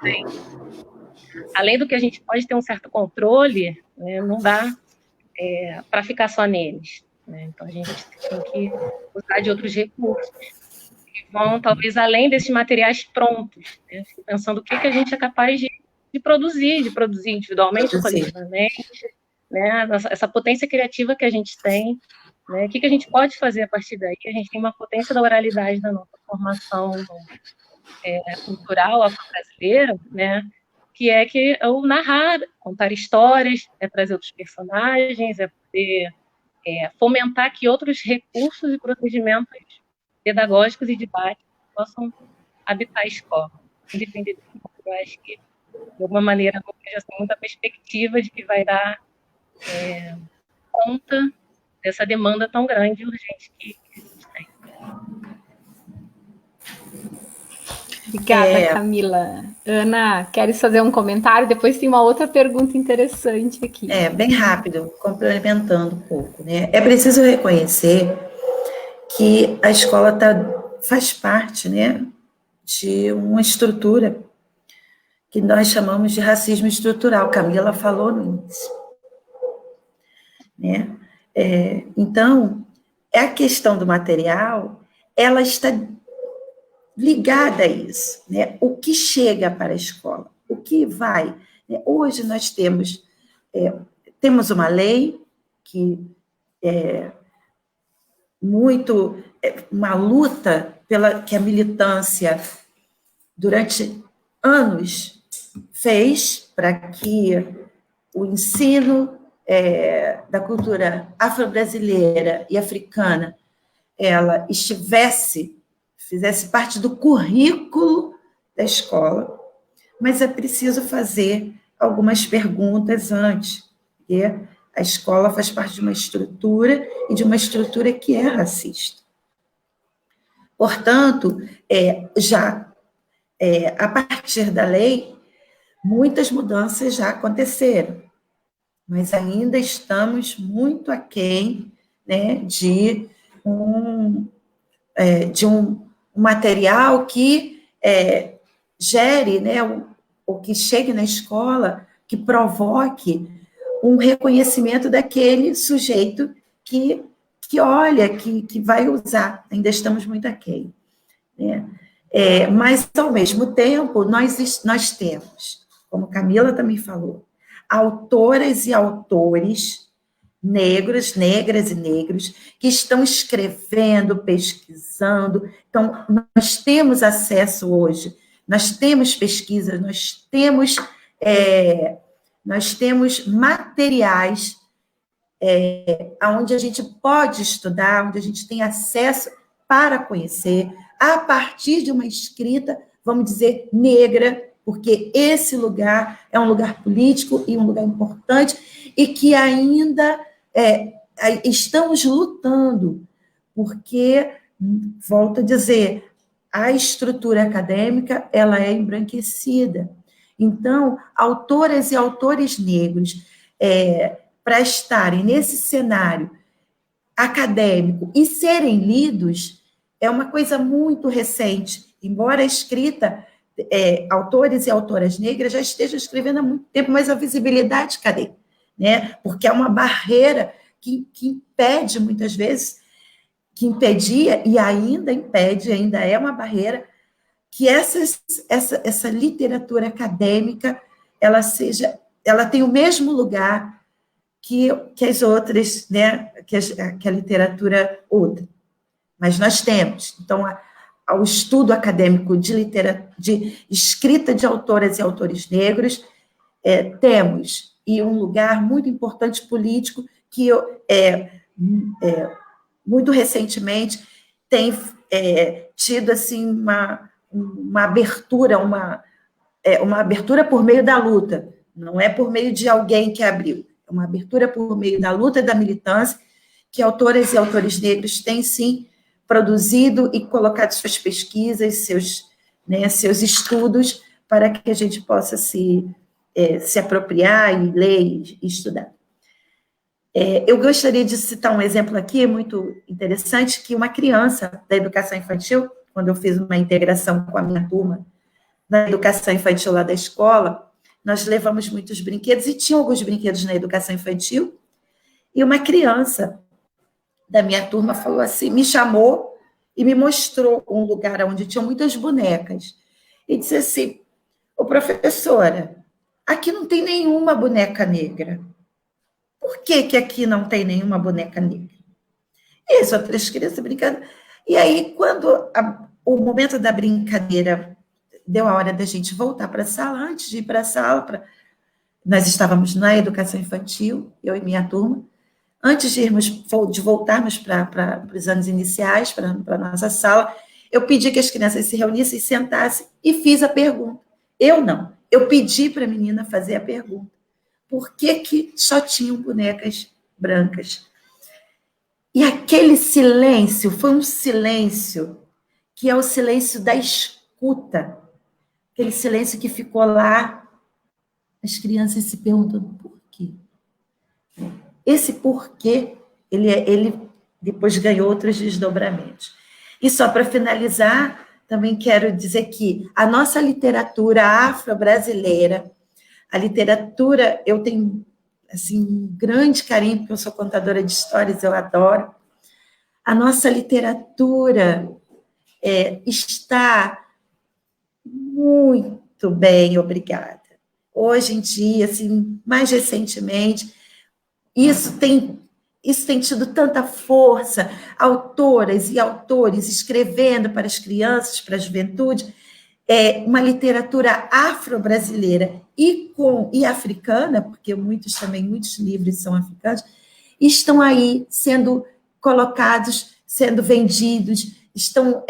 né? Além do que a gente pode ter um certo controle, né, não dá para ficar só neles. Né? Então, a gente tem que usar de outros recursos que vão, talvez, além desses materiais prontos. Né? Pensando o que a gente é capaz de produzir individualmente, coletivamente, né? Essa potência criativa que a gente tem, né? O que a gente pode fazer a partir daí? A gente tem uma potência da oralidade da nossa formação cultural afro-brasileira, né? Que é o narrar, contar histórias, trazer outros personagens, poder fomentar que outros recursos e procedimentos pedagógicos e didáticos possam habitar a escola. Independente disso, eu acho que, de alguma maneira, não vejo assim, muita perspectiva de que vai dar conta dessa demanda tão grande e urgente que a gente tem. Obrigada, Camila. Ana, queres fazer um comentário? Depois tem uma outra pergunta interessante aqui. Bem rápido, complementando um pouco, né? É preciso reconhecer que a escola faz parte, né, de uma estrutura que nós chamamos de racismo estrutural. Camila falou no início. Né? Então, a questão do material, ela está ligada a isso, né? O que chega para a escola, o que vai. Né? Hoje nós temos uma lei que uma luta que a militância durante anos fez para que o ensino da cultura afro-brasileira e africana ela fizesse parte do currículo da escola, mas é preciso fazer algumas perguntas antes, porque a escola faz parte de uma estrutura e de uma estrutura que é racista. Portanto, a partir da lei, muitas mudanças já aconteceram, mas ainda estamos muito aquém, né, de um material que gere, né, o que chegue na escola, que provoque um reconhecimento daquele sujeito que olha, que vai usar. Ainda estamos muito aquém. Né? Mas, ao mesmo tempo, nós temos, como Camila também falou, autoras e autores negros, negras e negros, que estão escrevendo, pesquisando. Então, nós temos acesso hoje, nós temos pesquisas, nós temos materiais onde a gente pode estudar, onde a gente tem acesso para conhecer, a partir de uma escrita, vamos dizer, negra, porque esse lugar é um lugar político e um lugar importante, e que ainda estamos lutando, porque, volto a dizer, a estrutura acadêmica ela é embranquecida. Então, autoras e autores negros, para estarem nesse cenário acadêmico e serem lidos, é uma coisa muito recente, embora a escrita, autores e autoras negras já estejam escrevendo há muito tempo, mas a visibilidade cadê? Né? Porque é uma barreira que impede, muitas vezes, que impedia e ainda impede, ainda é uma barreira, que essa literatura acadêmica ela tem o mesmo lugar que as outras, né? que a literatura outra. Mas nós temos. Então, o estudo acadêmico de escrita de autoras e autores negros, temos, e um lugar muito importante político, que muito recentemente tem tido assim, uma abertura, uma abertura por meio da luta, não é por meio de alguém que abriu, é uma abertura por meio da luta e da militância, que autoras e autores negros têm, sim, produzido e colocado suas pesquisas, seus estudos, para que a gente possa se apropriar e ler e estudar. Eu gostaria de citar um exemplo aqui, muito interessante, que uma criança da educação infantil, quando eu fiz uma integração com a minha turma na educação infantil lá da escola, nós levamos muitos brinquedos, e tinha alguns brinquedos na educação infantil, e uma criança da minha turma falou assim, me chamou e me mostrou um lugar onde tinham muitas bonecas, e disse assim, ô professora, aqui não tem nenhuma boneca negra. Por que aqui não tem nenhuma boneca negra? E as outras crianças brincando. E aí, quando o momento da brincadeira deu a hora da gente voltar para a sala, antes de ir para a sala, nós estávamos na educação infantil, eu e minha turma, antes de voltarmos para os anos iniciais, para a nossa sala, eu pedi que as crianças se reunissem, sentassem, e fiz a pergunta. Eu pedi para a menina fazer a pergunta. Por que só tinham bonecas brancas? E aquele silêncio foi um silêncio que é o silêncio da escuta, aquele silêncio que ficou lá, as crianças se perguntando por quê. Esse porquê, ele depois ganhou outros desdobramentos. E só para finalizar, também quero dizer que a nossa literatura afro-brasileira, a literatura, eu tenho assim, um grande carinho, porque eu sou contadora de histórias, eu adoro. A nossa literatura, está muito bem, obrigada. Hoje em dia, assim, mais recentemente, isso tem tido tanta força, autoras e autores escrevendo para as crianças, para a juventude, uma literatura afro-brasileira e africana, porque muitos livros são africanos, estão aí sendo colocados, sendo vendidos, estão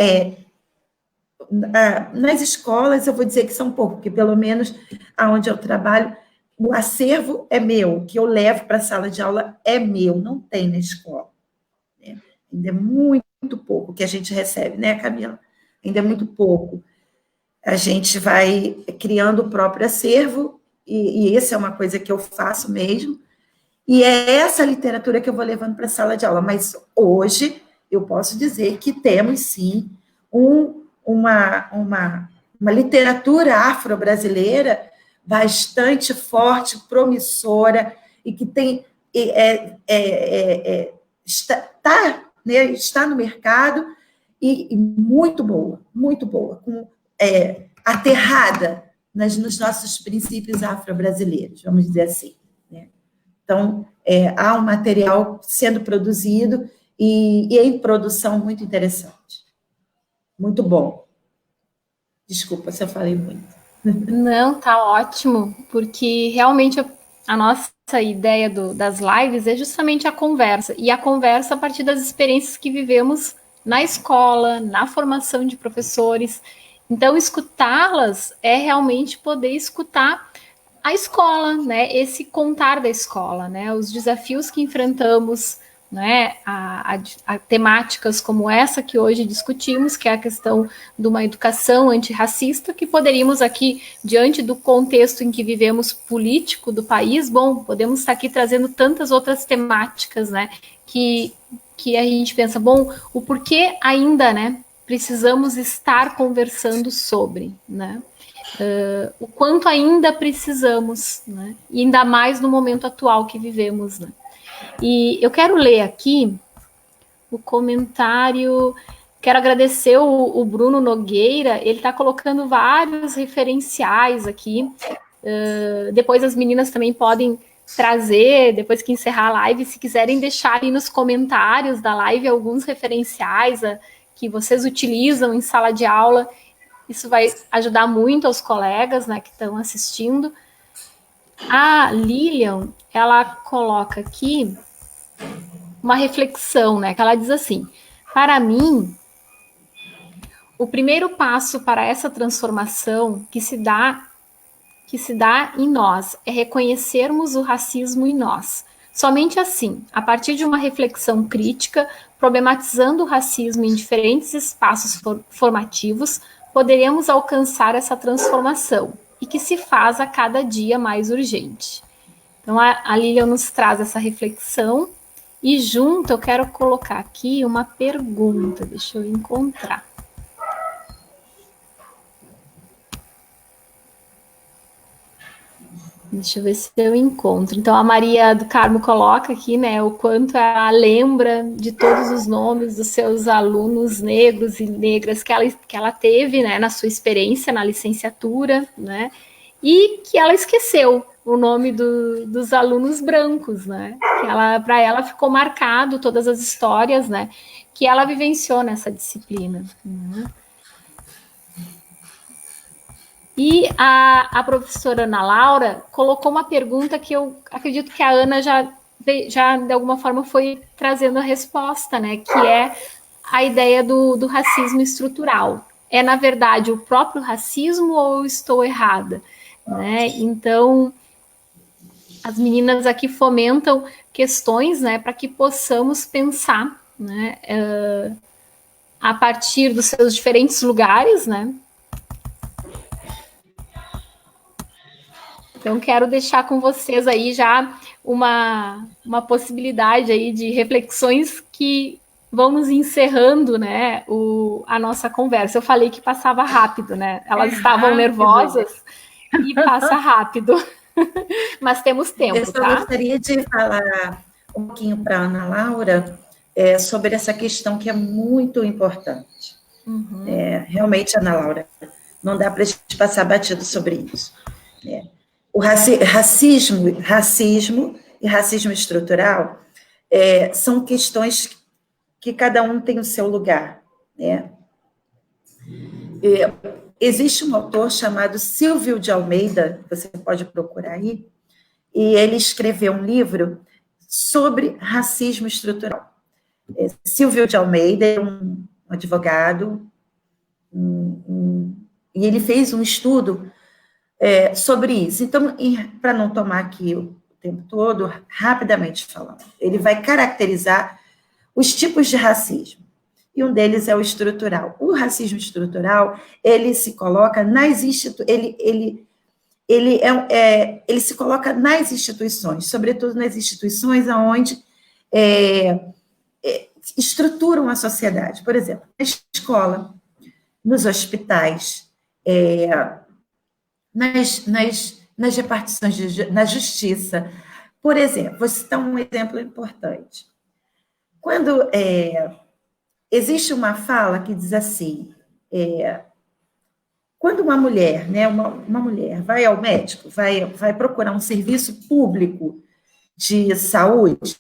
nas escolas, eu vou dizer que são pouco, porque pelo menos aonde eu trabalho, o acervo é meu, o que eu levo para a sala de aula é meu, não tem na escola. Né? Ainda é muito pouco que a gente recebe, né, Camila? Ainda é muito pouco. A gente vai criando o próprio acervo, e essa é uma coisa que eu faço mesmo, e é essa literatura que eu vou levando para a sala de aula. Mas hoje eu posso dizer que temos, sim, uma literatura afro-brasileira bastante forte, promissora, e que tem está no mercado, e muito boa, aterrada nos nossos princípios afro-brasileiros, vamos dizer assim. Né? Então, há um material sendo produzido e em produção muito interessante. Muito bom. Desculpa se eu falei muito. Não, tá ótimo, porque realmente a nossa ideia das lives é justamente a conversa, e a conversa a partir das experiências que vivemos na escola, na formação de professores. Então, escutá-las é realmente poder escutar a escola, né? Esse contar da escola, né? Os desafios que enfrentamos, né? A temáticas como essa que hoje discutimos, que é a questão de uma educação antirracista, que poderíamos aqui, diante do contexto em que vivemos político do país, bom, podemos estar aqui trazendo tantas outras temáticas, né? Que a gente pensa, bom, o porquê ainda, né? Precisamos estar conversando sobre, né? O quanto ainda precisamos, né? E ainda mais no momento atual que vivemos, né? E eu quero ler aqui o comentário, quero agradecer o Bruno Nogueira, ele está colocando vários referenciais aqui, depois as meninas também podem trazer, depois que encerrar a live, se quiserem deixar aí nos comentários da live alguns referenciais que vocês utilizam em sala de aula. Isso vai ajudar muito aos colegas, né, que estão assistindo. A Lilian, ela coloca aqui uma reflexão, né, que ela diz assim: para mim, o primeiro passo para essa transformação que se dá em nós é reconhecermos o racismo em nós. Somente assim, a partir de uma reflexão crítica, problematizando o racismo em diferentes espaços formativos, poderemos alcançar essa transformação e que se faz a cada dia mais urgente. Então, a Lilian nos traz essa reflexão e junto eu quero colocar aqui uma pergunta, deixa eu encontrar. Deixa eu ver se eu encontro. Então, a Maria do Carmo coloca aqui, né, o quanto ela lembra de todos os nomes dos seus alunos negros e negras que ela teve, né, na sua experiência na licenciatura, né, e que ela esqueceu o nome dos alunos brancos, né, que para ela ficou marcado todas as histórias, né, que ela vivenciou nessa disciplina, né. E a professora Ana Laura colocou uma pergunta que eu acredito que a Ana já de alguma forma foi trazendo a resposta, né? Que é a ideia do racismo estrutural. É, na verdade, o próprio racismo ou eu estou errada? Né? Então, as meninas aqui fomentam questões, né? Para que possamos pensar, né? A partir dos seus diferentes lugares, né? Então, quero deixar com vocês aí já uma possibilidade aí de reflexões que vão nos encerrando, né, a nossa conversa. Eu falei que passava rápido, né? Elas estavam nervosas e passa rápido. Mas temos tempo, Eu só tá? gostaria de falar um pouquinho para a Ana Laura sobre essa questão que é muito importante. Realmente, Ana Laura, não dá para a gente passar batido sobre isso. O racismo e racismo estrutural são questões que cada um tem o seu lugar, né? Existe um autor chamado Silvio de Almeida, você pode procurar aí, e ele escreveu um livro sobre racismo estrutural. Silvio de Almeida é um advogado, e ele fez um estudo sobre isso. Então, para não tomar aqui o tempo todo, rapidamente falando, ele vai caracterizar os tipos de racismo, e um deles é o estrutural. O racismo estrutural, ele se coloca nas ele se coloca nas instituições, sobretudo nas instituições onde estruturam a sociedade. Por exemplo, na escola, nos hospitais, nas repartições, na justiça. Por exemplo, vou citar um exemplo importante. Quando existe uma fala que diz assim, quando uma mulher, né, uma mulher vai ao médico, vai procurar um serviço público de saúde,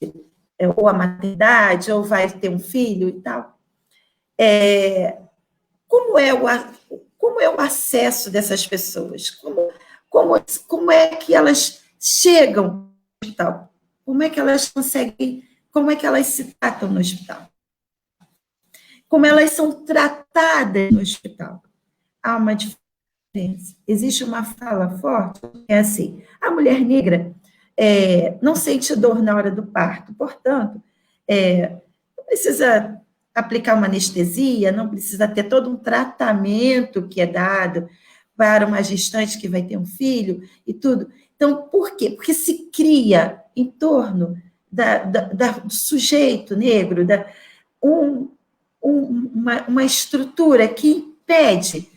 ou a maternidade, ou vai ter um filho e tal, como é o acesso dessas pessoas? Como é que elas chegam no hospital? Como é que elas conseguem, como é que elas se tratam no hospital? Como elas são tratadas no hospital? Há uma diferença. Existe uma fala forte, que é assim, a mulher negra não sente dor na hora do parto, portanto, não precisa aplicar uma anestesia, não precisa ter todo um tratamento que é dado para uma gestante que vai ter um filho e tudo. Então, por quê? Porque se cria em torno do sujeito negro uma estrutura que impede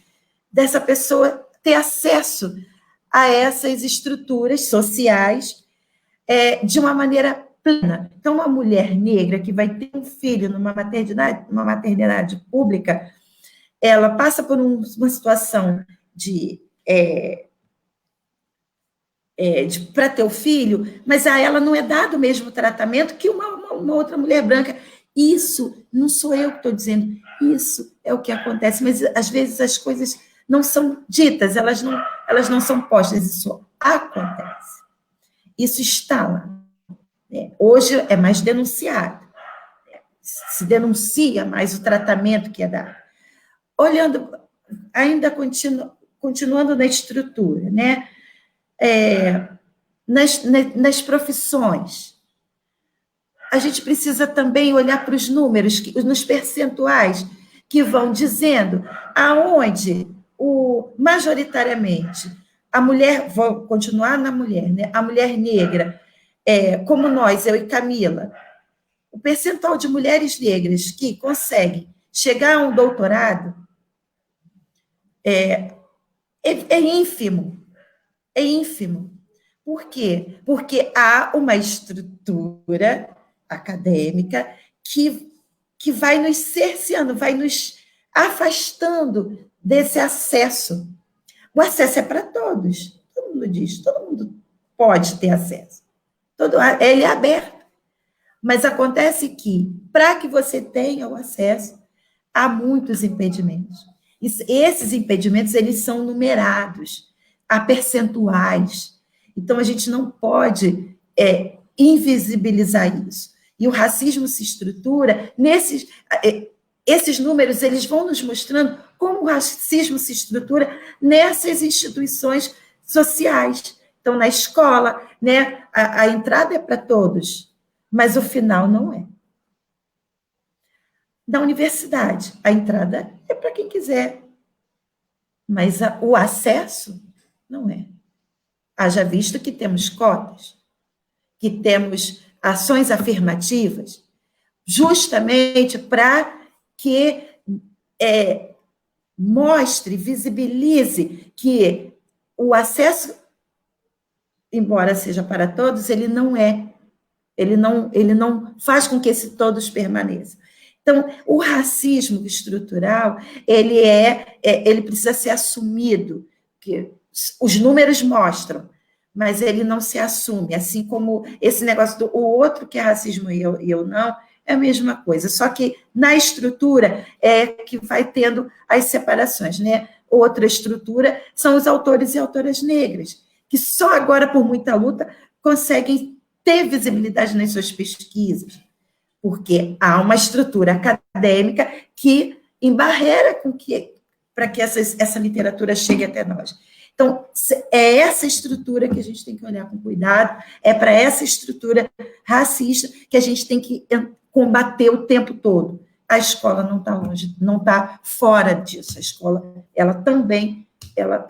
dessa pessoa ter acesso a essas estruturas sociais de uma maneira plena. Então, uma mulher negra que vai ter um filho numa maternidade pública, ela passa por uma situação para ter o filho, mas a ela não é dado o mesmo tratamento que uma outra mulher branca. Isso não sou eu que estou dizendo, isso é o que acontece, mas às vezes as coisas não são ditas, elas não são postas, isso acontece. Isso está lá. Hoje é mais denunciado, se denuncia mais o tratamento que é dado. Olhando, ainda continuando na estrutura, né? Nas profissões, a gente precisa também olhar para os números, nos percentuais, que vão dizendo aonde, majoritariamente, a mulher, vou continuar na mulher, né? A mulher negra, como nós, eu e Camila, o percentual de mulheres negras que conseguem chegar a um doutorado é ínfimo. É ínfimo. Por quê? Porque há uma estrutura acadêmica que vai nos cerceando, vai nos afastando desse acesso. O acesso é para todos. Todo mundo diz, todo mundo pode ter acesso. Ele é aberto. Mas acontece que, para que você tenha o acesso, há muitos impedimentos. Esses impedimentos, eles são numerados, há percentuais. Então, a gente não pode invisibilizar isso. E o racismo se estrutura esses números, eles vão nos mostrando como o racismo se estrutura nessas instituições sociais. Então, na escola, né, a entrada é para todos, mas o final não é. Na universidade, a entrada é para quem quiser, mas o acesso não é. Haja visto que temos cotas, que temos ações afirmativas, justamente para que mostre, visibilize que o acesso, embora seja para todos, ele não é. Ele não faz com que todos permaneçam. Então, o racismo estrutural, ele precisa ser assumido, que os números mostram, mas ele não se assume, assim como esse negócio do o outro que é racismo e eu não, é a mesma coisa, só que na estrutura é que vai tendo as separações, né? Outra estrutura são os autores e autoras negras, que só agora, por muita luta, conseguem ter visibilidade nas suas pesquisas, porque há uma estrutura acadêmica que embarreira para que essa literatura chegue até nós. Então, é essa estrutura que a gente tem que olhar com cuidado, é para essa estrutura racista que a gente tem que combater o tempo todo. A escola não está longe, não está fora disso. A escola, ela também, ela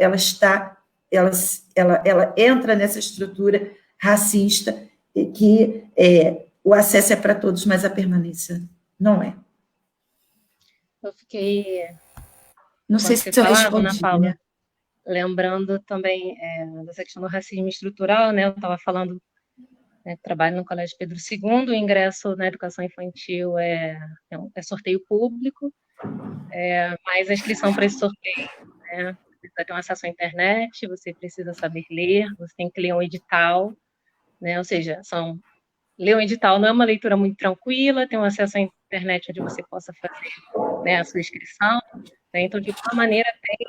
entra nessa estrutura racista que o acesso é para todos, mas a permanência não é. Eu fiquei, não sei se eu respondi, né? Lembrando também dessa questão do racismo estrutural, né? Eu estava falando, né, trabalho no Colégio Pedro II, o ingresso na educação infantil é sorteio público, mas a inscrição para esse sorteio, né, precisa ter um acesso à internet, você precisa saber ler, você tem que ler um edital, né? Ou seja, ler um edital não é uma leitura muito tranquila, tem um acesso à internet onde você possa fazer, né, a sua inscrição, né? Então, de alguma maneira, tem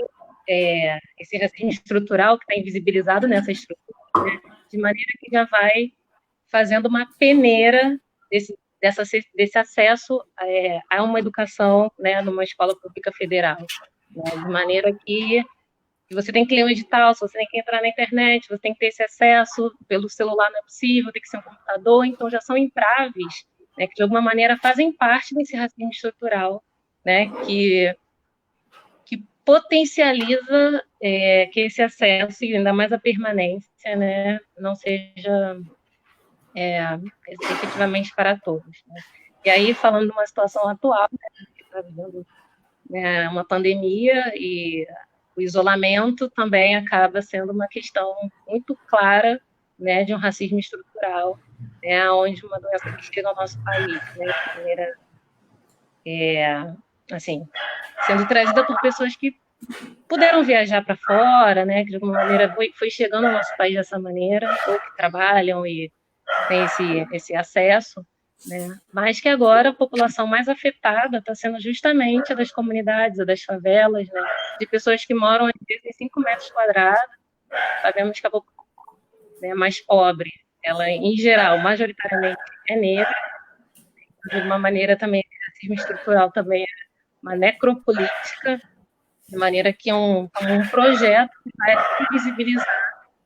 esse racismo estrutural que está invisibilizado nessa estrutura, né, de maneira que já vai fazendo uma peneira desse acesso a uma educação, né, numa escola pública federal, né, de maneira que você tem que ler um edital, você tem que entrar na internet, você tem que ter esse acesso, pelo celular não é possível, tem que ser um computador, então já são entraves, né, que de alguma maneira fazem parte desse racismo estrutural, né, que potencializa que esse acesso, e ainda mais a permanência, né, não seja efetivamente para todos, né? E aí, falando de uma situação atual, né, que está vivendo, né, uma pandemia, e o isolamento também acaba sendo uma questão muito clara, né, de um racismo estrutural, né, onde uma doença que chega ao nosso país, né, de maneira, assim, sendo trazida por pessoas que puderam viajar para fora, né, que de alguma maneira foi chegando ao nosso país dessa maneira, ou que trabalham e têm esse acesso, né, mas que agora a população mais afetada está sendo justamente a das comunidades, a das favelas, né, de pessoas que moram, às vezes, em 5 metros quadrados. Sabemos que a população, né, mais pobre, ela, em geral, majoritariamente é negra, de uma maneira também, o racismo estrutural também é uma necropolítica, de maneira que é um projeto que vai invisibilizar,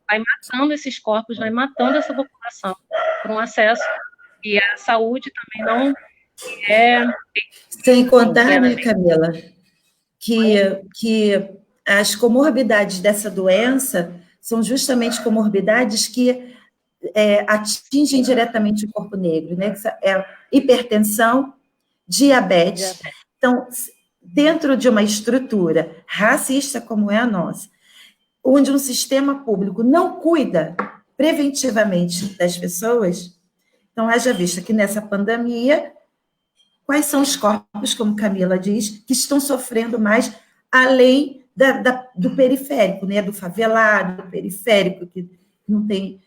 vai matando esses corpos, vai matando essa população por um acesso, e a saúde também não é... Sem contar, né, Camila, que as comorbidades dessa doença são justamente comorbidades que atingem diretamente o corpo negro, né? Hipertensão, diabetes. Então, dentro de uma estrutura racista como é a nossa, onde um sistema público não cuida preventivamente das pessoas, então, haja vista que nessa pandemia, quais são os corpos, como Camila diz, que estão sofrendo mais, além do periférico, né? Do favelado, do periférico, que não tem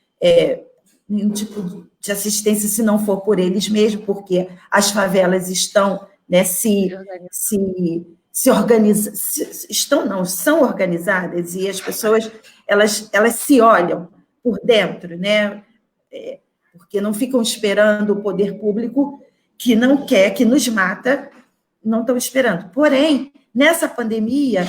nenhum tipo de assistência se não for por eles mesmos, porque as favelas estão, né, são organizadas, e as pessoas elas se olham por dentro, né? Porque não ficam esperando o poder público que não quer, que nos mata, não estão esperando. Porém, nessa pandemia,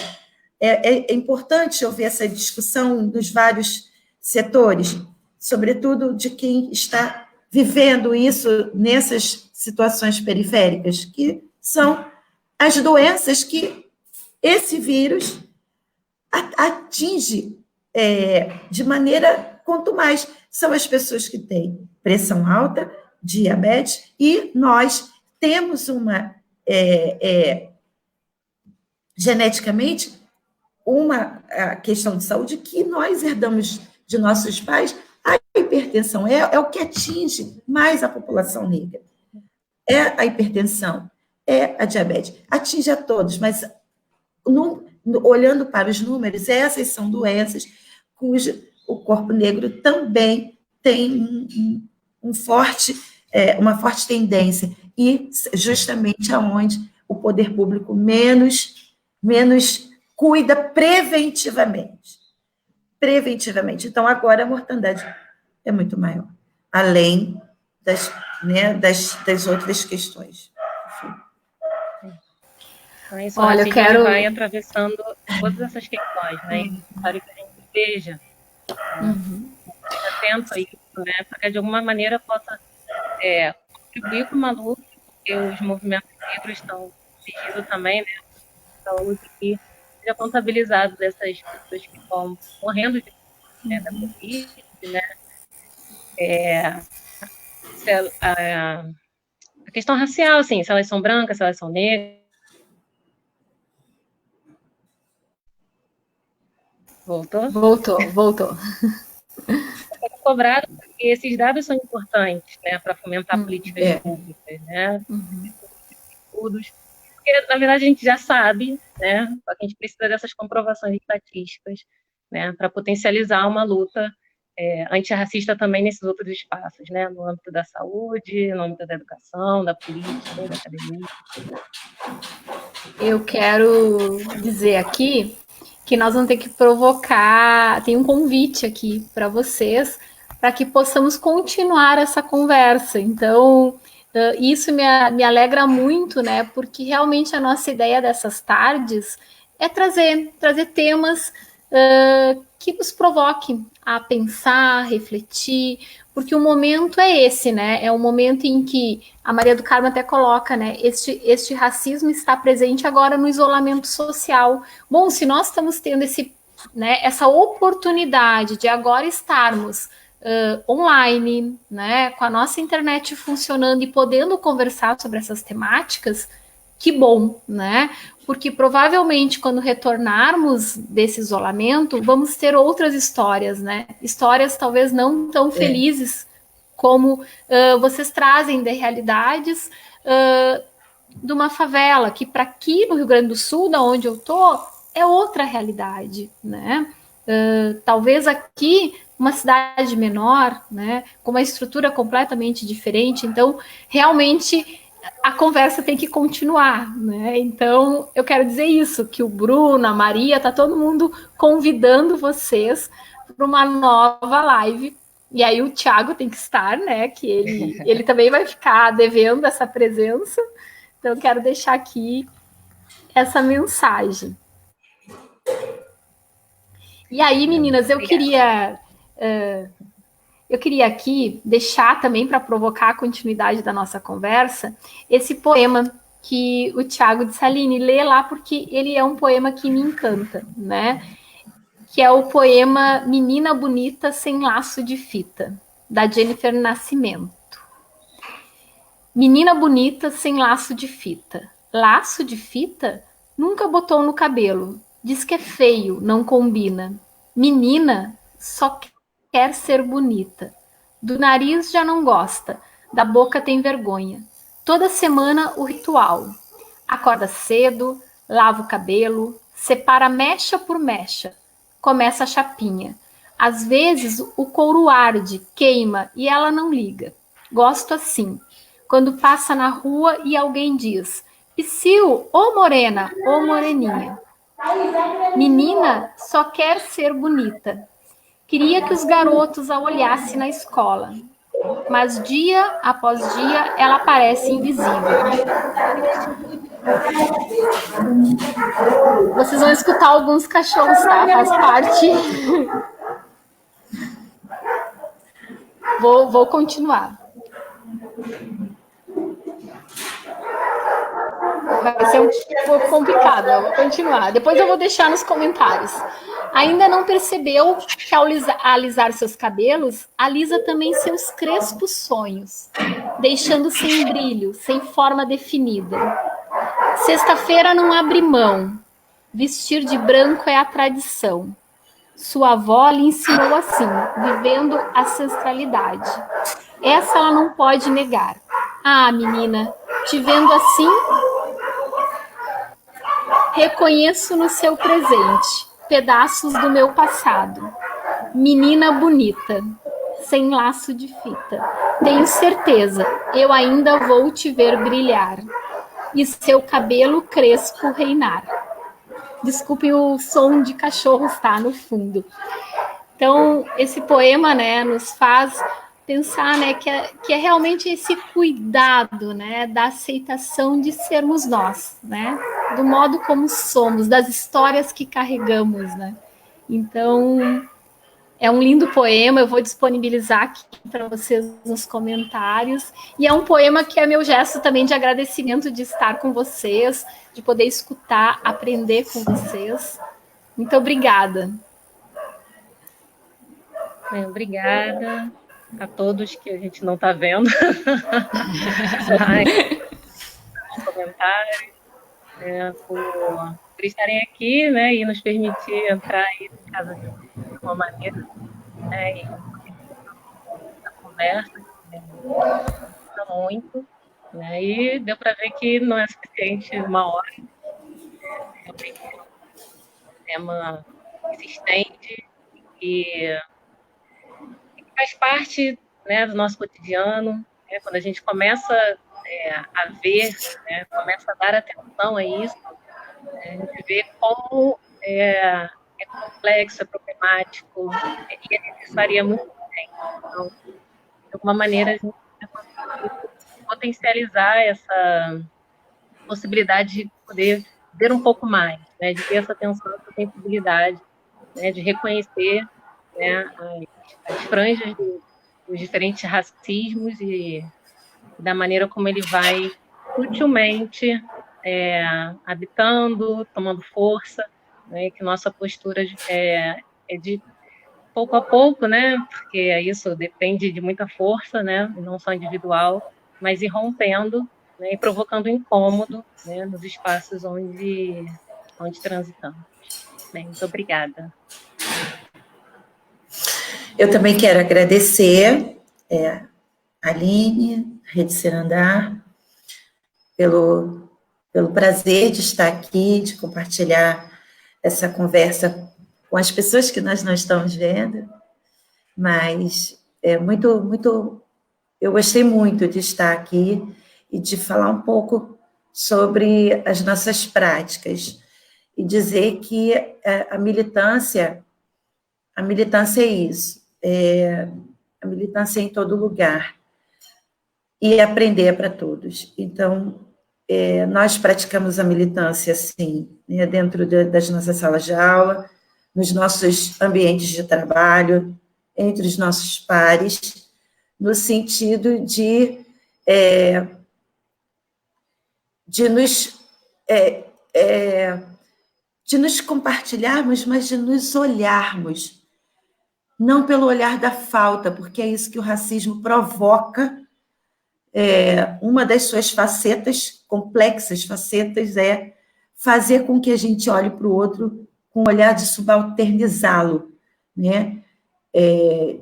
é importante ouvir essa discussão dos vários setores, sobretudo de quem está vivendo isso nessas situações periféricas, que são as doenças que esse vírus atinge de maneira, quanto mais são as pessoas que têm pressão alta, diabetes, e nós temos geneticamente uma questão de saúde que nós herdamos de nossos pais. A hipertensão é o que atinge mais a população negra. É a hipertensão, é a diabetes. Atinge a todos, mas olhando para os números, essas são doenças cujo o corpo negro também tem uma forte tendência, e justamente aonde o poder público menos cuida preventivamente. Então, agora a mortandade é muito maior, além das outras questões. Então, isso, Olha, eu quero... vai atravessando todas essas questões, né? Para que a gente veja, atento a isso, né? Para que de alguma maneira possa contribuir com uma luta, porque os movimentos negros estão exigindo também, né? Saúde, que seja contabilizado dessas pessoas que estão morrendo da Covid, né? A questão racial, assim, se elas são brancas, se elas são negras. Voltou. É cobrado, porque esses dados são importantes, né, para fomentar políticas públicas, né? Estudos. Porque, na verdade, a gente já sabe, né? Só que a gente precisa dessas comprovações estatísticas, né, para potencializar uma luta antirracista também nesses outros espaços, né? No âmbito da saúde, no âmbito da educação, da política, da academia. Eu quero dizer aqui que nós vamos ter que provocar, tem um convite aqui para vocês, para que possamos continuar essa conversa. Então, isso me alegra muito, né? Porque realmente a nossa ideia dessas tardes é trazer temas que nos provoquem a pensar, refletir, porque o momento é esse, né? É um momento em que a Maria do Carmo até coloca, né? Este racismo está presente agora no isolamento social. Bom, se nós estamos tendo essa oportunidade de agora estarmos online, né? Com a nossa internet funcionando e podendo conversar sobre essas temáticas, que bom, né? Porque provavelmente quando retornarmos desse isolamento, vamos ter outras histórias, né? Histórias talvez não tão felizes como vocês trazem de realidades de uma favela, que para aqui no Rio Grande do Sul, da onde eu tô, é outra realidade, né? Talvez aqui uma cidade menor, né? Com uma estrutura completamente diferente, então realmente a conversa tem que continuar, né? Então, eu quero dizer isso, que o Bruno, a Maria, tá todo mundo convidando vocês para uma nova live. E aí o Thiago tem que estar, né? Que ele também vai ficar devendo essa presença. Então, eu quero deixar aqui essa mensagem. E aí, meninas, eu queria aqui deixar também, para provocar a continuidade da nossa conversa, esse poema que o Thiago de Saline lê lá, porque ele é um poema que me encanta, né? Que é o poema Menina Bonita Sem Laço de Fita, da Jennifer Nascimento. Menina bonita sem laço de fita. Laço de fita? Nunca botou no cabelo. Diz que é feio, não combina. Menina só quer ser bonita. Do nariz já não gosta, da boca tem vergonha. Toda semana o ritual. Acorda cedo, lava o cabelo, separa mecha por mecha, começa a chapinha. Às vezes o couro arde, queima e ela não liga. Gosto assim. Quando passa na rua e alguém diz: Psyu, ô morena, ô moreninha. Menina só quer ser bonita. Queria que os garotos a olhassem na escola, mas dia após dia ela parece invisível. Vocês vão escutar alguns cachorros, tá? Faz parte. Vou continuar. Vai ser um pouco complicado, eu vou continuar. Depois eu vou deixar nos comentários. Ainda não percebeu que ao alisar seus cabelos, alisa também seus crespos sonhos, deixando sem brilho, sem forma definida. Sexta-feira não abre mão, vestir de branco é a tradição. Sua avó lhe ensinou assim, vivendo a ancestralidade. Essa ela não pode negar. Ah, menina, te vendo assim, Reconheço no seu presente pedaços do meu passado. Menina bonita, sem laço de fita. Tenho certeza, eu ainda vou te ver brilhar e seu cabelo crespo reinar. Desculpem o som de cachorros, tá, no fundo. Então, esse poema, né, nos faz pensar, né, que é realmente esse cuidado, né, da aceitação de sermos nós, né, do modo como somos, das histórias que carregamos, né. Então, é um lindo poema, eu vou disponibilizar aqui para vocês nos comentários, e é um poema que é meu gesto também de agradecimento de estar com vocês, de poder escutar, aprender com vocês. Muito obrigada. Obrigada a todos que a gente não está vendo. Os comentários, né, por estarem aqui, né, e nos permitir entrar aí em casa de uma maneira, né, e a conversa, né, muito, né, e deu para ver que não é suficiente uma hora, realmente é um tema que se estende e faz parte, né, do nosso cotidiano, né, quando a gente começa a ver, né, começa a dar atenção a isso, né, a gente vê como é complexo, é problemático, e a gente faria muito bem. Então, de alguma maneira, a gente vai potencializar essa possibilidade de poder ver um pouco mais, né, de ter essa atenção, essa sensibilidade, né, de reconhecer, né, as franjas dos diferentes racismos e da maneira como ele vai sutilmente habitando, tomando força, né, que nossa postura é de pouco a pouco, né, porque isso depende de muita força, né, não só individual, mas ir rompendo, né, e provocando incômodo, né, nos espaços onde transitamos. Bem, muito obrigada. Eu também quero agradecer a Aline, Rede Cirandar, pelo prazer de estar aqui, de compartilhar essa conversa com as pessoas que nós não estamos vendo, mas eu gostei muito de estar aqui e de falar um pouco sobre as nossas práticas e dizer que a militância é isso, a militância é em todo lugar, e aprender é para todos. Então, nós praticamos a militância, sim, né, dentro das nossas salas de aula, nos nossos ambientes de trabalho, entre os nossos pares, no sentido de nos compartilharmos, mas de nos olharmos, não pelo olhar da falta, porque é isso que o racismo provoca. Uma das suas facetas, complexas facetas, é fazer com que a gente olhe para o outro com um olhar de subalternizá-lo, né?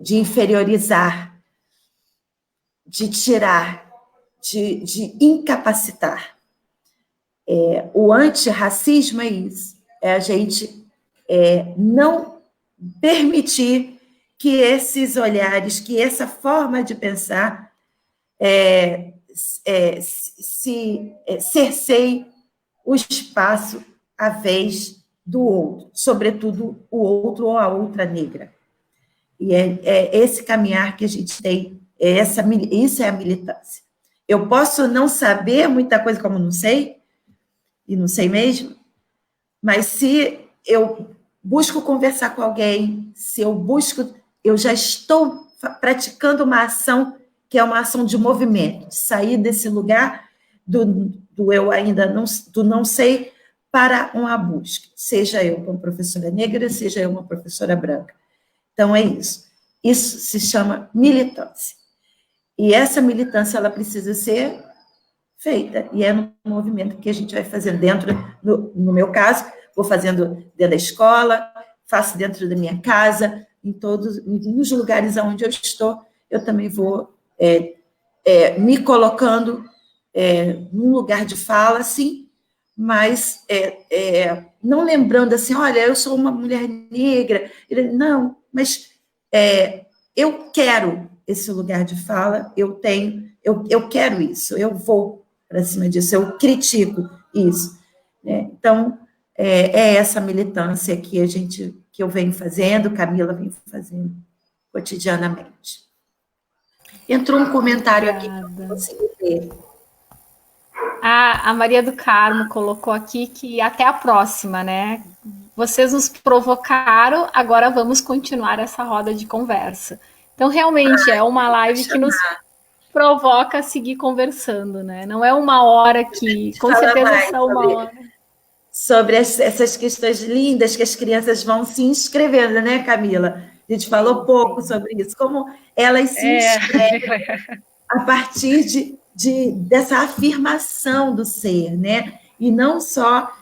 De inferiorizar, de tirar, de incapacitar. O antirracismo é isso, é a gente não permitir que esses olhares, que essa forma de pensar cerceie o espaço, a vez do outro, sobretudo o outro ou a outra negra. E é esse caminhar que a gente tem, isso é a militância. Eu posso não saber muita coisa como não sei, e não sei mesmo, mas se eu busco conversar com alguém, eu já estou praticando uma ação que é uma ação de movimento, de sair desse lugar do eu ainda não sei para uma busca, seja eu uma professora negra, seja eu uma professora branca. Então, é isso. Isso se chama militância. E essa militância, ela precisa ser feita, e é no movimento que a gente vai fazendo dentro, no meu caso, vou fazendo dentro da escola, faço dentro da minha casa, nos lugares onde eu estou, eu também vou me colocando num lugar de fala, sim, mas não lembrando assim, olha, eu sou uma mulher negra. Não, mas eu quero esse lugar de fala, eu quero isso, eu vou para cima disso, eu critico isso. Né? Então, essa militância que eu venho fazendo, Camila vem fazendo cotidianamente. Entrou um comentário aqui que eu não consegui ler. A Maria do Carmo colocou aqui que até a próxima, né? Vocês nos provocaram, agora vamos continuar essa roda de conversa. Então, realmente, é uma live que nos provoca a seguir conversando, né? Não é uma hora que, com certeza, são uma hora. Sobre essas questões lindas que as crianças vão se inscrevendo, né, Camila? A gente falou pouco sobre isso, como elas se inscrevem a partir dessa afirmação do ser, né? E não só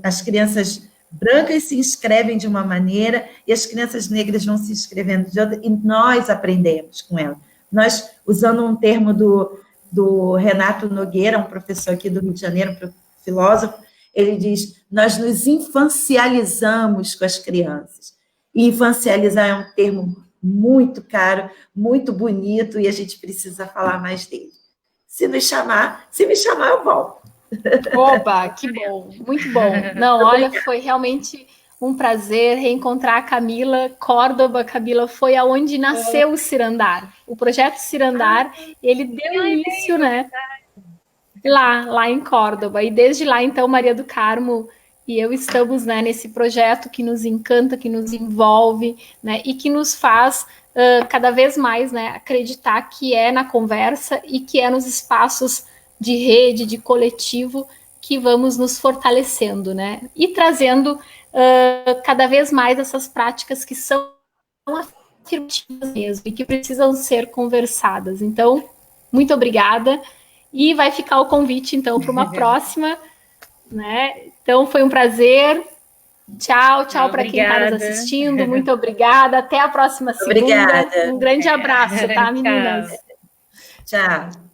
as crianças brancas se inscrevem de uma maneira e as crianças negras vão se inscrevendo de outra, e nós aprendemos com elas. Nós, usando um termo do Renato Nogueira, um professor aqui do Rio de Janeiro, um filósofo, ele diz, nós nos infancializamos com as crianças. E infancializar é um termo muito caro, muito bonito, e a gente precisa falar mais dele. Se me chamar, eu volto. Oba, que bom, muito bom. Não, olha, foi realmente um prazer reencontrar a Camila Córdoba. Camila, foi aonde nasceu o Cirandar. O projeto Cirandar, ele deu início, né? Lá em Córdoba. E desde lá, então, Maria do Carmo e eu estamos, né, nesse projeto que nos encanta, que nos envolve, né, e que nos faz cada vez mais, né, acreditar que é na conversa e que é nos espaços de rede, de coletivo, que vamos nos fortalecendo, né, e trazendo cada vez mais essas práticas que são afirmativas mesmo e que precisam ser conversadas. Então, muito obrigada. E vai ficar o convite, então, para uma próxima, né? Então, foi um prazer. Tchau para quem está nos assistindo. Muito obrigada. Até a próxima segunda. Obrigada. Um grande abraço, tá, meninas? Tchau.